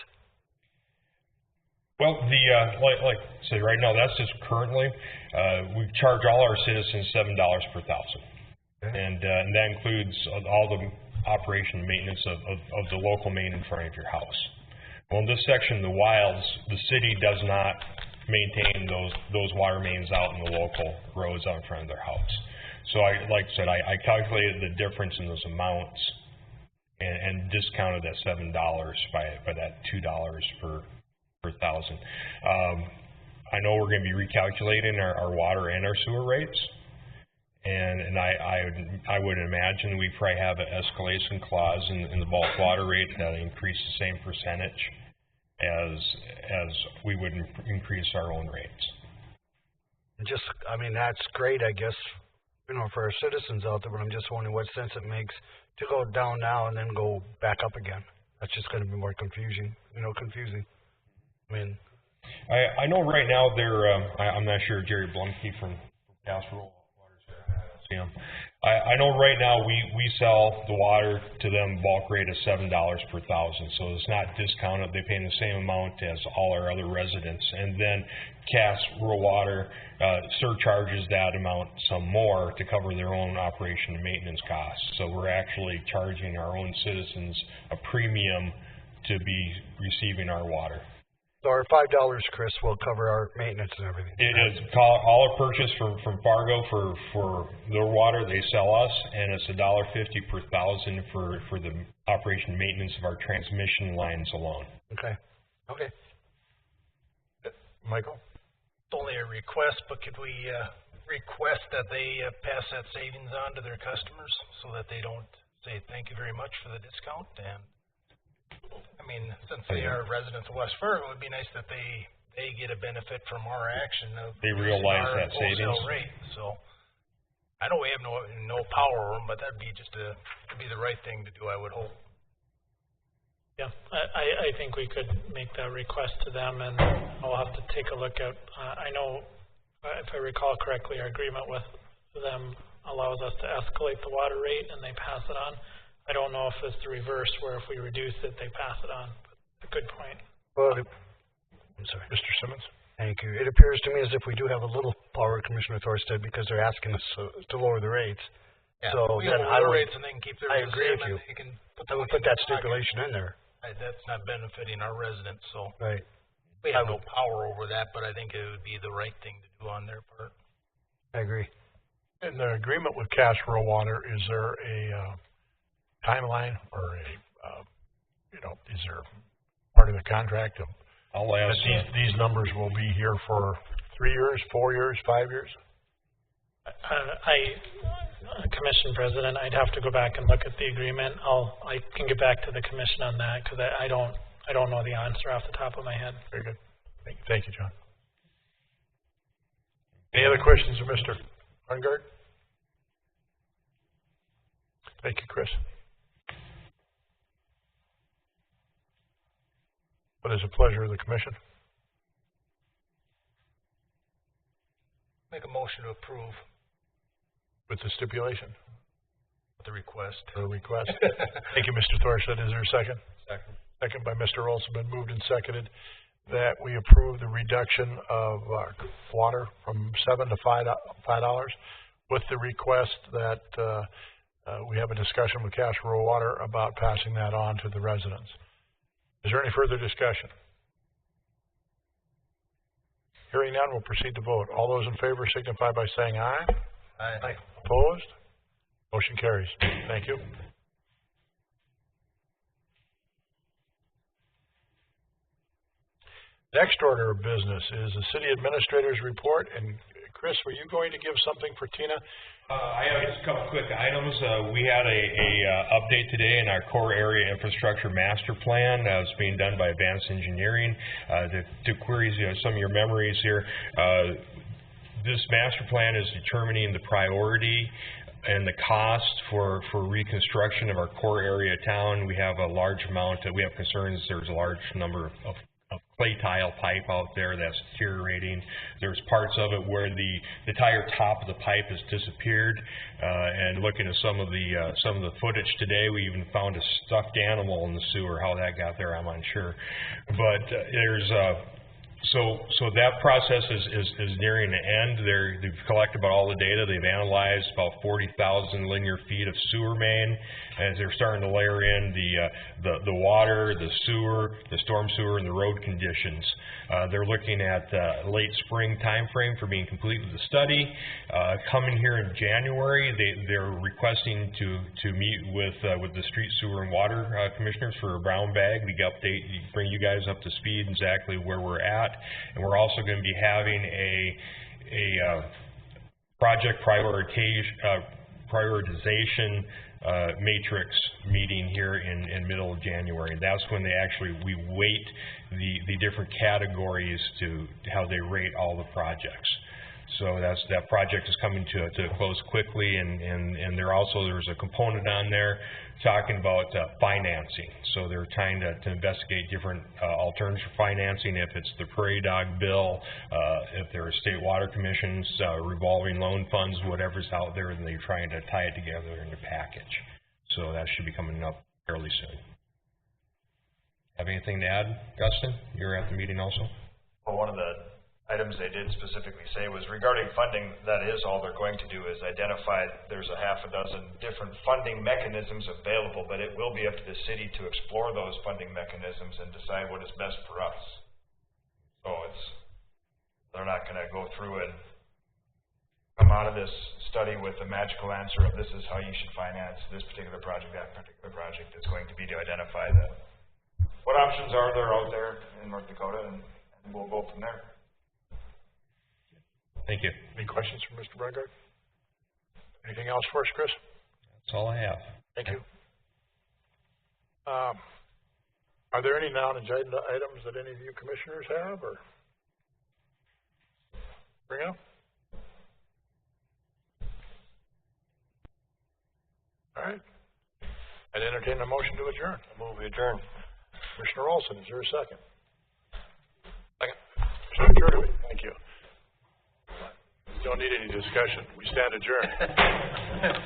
Well, like I said, right now, that's just currently, we charge all our citizens $7 per thousand. Okay. And that includes all the operation and maintenance of the local main in front of your house. Well, in this section, the wilds, the city does not maintain those water mains out in the local roads out in front of their house. So like I said, I calculated the difference in those amounts and discounted that $7 by that $2 per thousand. I know we're going to be recalculating our water and our sewer rates, and I would imagine we probably have an escalation clause in the bulk water rate that increase the same percentage as we would increase our own rates. I mean, that's great, I guess, for our citizens out there, but I'm just wondering what sense it makes to go down now and then go back up again. That's just going to be more confusing. I mean, I know right now I'm not sure, Jerry Blumke from Cass Rural Water's see him. I know right now we sell the water to them bulk rate of $7 per thousand, so it's not discounted. They pay the same amount as all our other residents, and then Cass Rural Water surcharges that amount some more to cover their own operation and maintenance costs. So we're actually charging our own citizens a premium to be receiving our water. So our $5, Chris, will cover our maintenance and everything. It is all our purchase from Fargo for their water they sell us, and it's $1.50 per thousand for the operation and maintenance of our transmission lines alone. Okay. Michael? It's only a request, but could we request that they pass that savings on to their customers so that they don't say thank you very much for the discount? And I mean, since they are residents of West Fargo, it would be nice that they get a benefit from our action of they realize our that savings rate. So I know we have no power over them, but that'd be the right thing to do, I would hope. Yeah, I think we could make that request to them, and I'll have to take a look at. I know, if I recall correctly, our agreement with them allows us to escalate the water rate, and they pass it on. I don't know if it's the reverse, where if we reduce it, they pass it on. But a good point. Well, I'm sorry. Mr. Simmons? Thank you. It appears to me as if we do have a little power, Commissioner Thorstad, because they're asking us to lower the rates. Yeah, so we then lower the rates and they can keep their I agree with you. I would put that stipulation in there. That's not benefiting our residents, so right. We have no power over that, but I think it would be the right thing to do on their part. I agree. In the agreement with Cass Rural Water, is there a timeline or is there part of the contract I'll ask that these numbers will be here for 3 years, 4 years, 5 years? Commission President, I'd have to go back and look at the agreement. I can get back to the commission on that because I don't know the answer off the top of my head. Very good. Thank you, John. Any other questions of Mr. Arngard? Thank you, Chris. What is the pleasure of the commission? Make a motion to approve. With the stipulation? With the request. The request. Thank you, Mr. Thorstad. Is there a second? Second. Second by Mr. Olson. Been moved and seconded that we approve the reduction of water from $7 to $5 with the request that we have a discussion with Cass Rural Water about passing that on to the residents. Is there any further discussion? Hearing none, we'll proceed to vote. All those in favor signify by saying aye. Aye. Opposed? Motion carries. Thank you. Next order of business is the city administrator's report. And Chris, were you going to give something for Tina? I have just a couple quick items. We had a update today in our core area infrastructure master plan that was being done by Advanced Engineering. To query some of your memories here, this master plan is determining the priority and the cost for reconstruction of our core area town. We have a large amount, we have concerns, there's a large number of clay tile pipe out there that's deteriorating. There's parts of it where the entire top of the pipe has disappeared. And looking at some of the footage today, we even found a stuffed animal in the sewer. How that got there, I'm unsure. But there's so that process is nearing the end. They've collected about all the data. They've analyzed about 40,000 linear feet of sewer main, as they're starting to layer in the water, the sewer, the storm sewer, and the road conditions. They're looking at late spring time frame for being complete with the study. Coming here in January, they're requesting to meet with the street sewer and water commissioners for a brown bag to update, bring you guys up to speed exactly where we're at. And we're also going to be having a project prioritization matrix meeting here in middle of January. And that's when we weight the different categories to how they rate all the projects. So that project is coming to a close quickly, and there's a component on there talking about financing. So they're trying to investigate different alternatives for financing, if it's the prairie dog bill, if there are state water commissions, revolving loan funds, whatever's out there, and they're trying to tie it together in a package. So that should be coming up fairly soon. Have anything to add, Dustin? You were at the meeting also? Well, one of the items they did specifically say was regarding funding. That is all they're going to do is identify there's a half a dozen different funding mechanisms available, but it will be up to the city to explore those funding mechanisms and decide what is best for us. So they're not going to go through and come out of this study with the magical answer of this is how you should finance this particular project, that particular project. It's going to be to identify what options are there out there in North Dakota, and we'll go from there. Thank you. Any questions from Mr. Bregard? Anything else for us, Chris? That's all I have. Thank you. Are there any non-agenda items that any of you commissioners have, or bring up? All right. I'd entertain a motion to adjourn. I move we adjourn. Commissioner Olson, is there a second? Second. Commissioner Turvey, thank you. Don't need any discussion. We stand adjourned.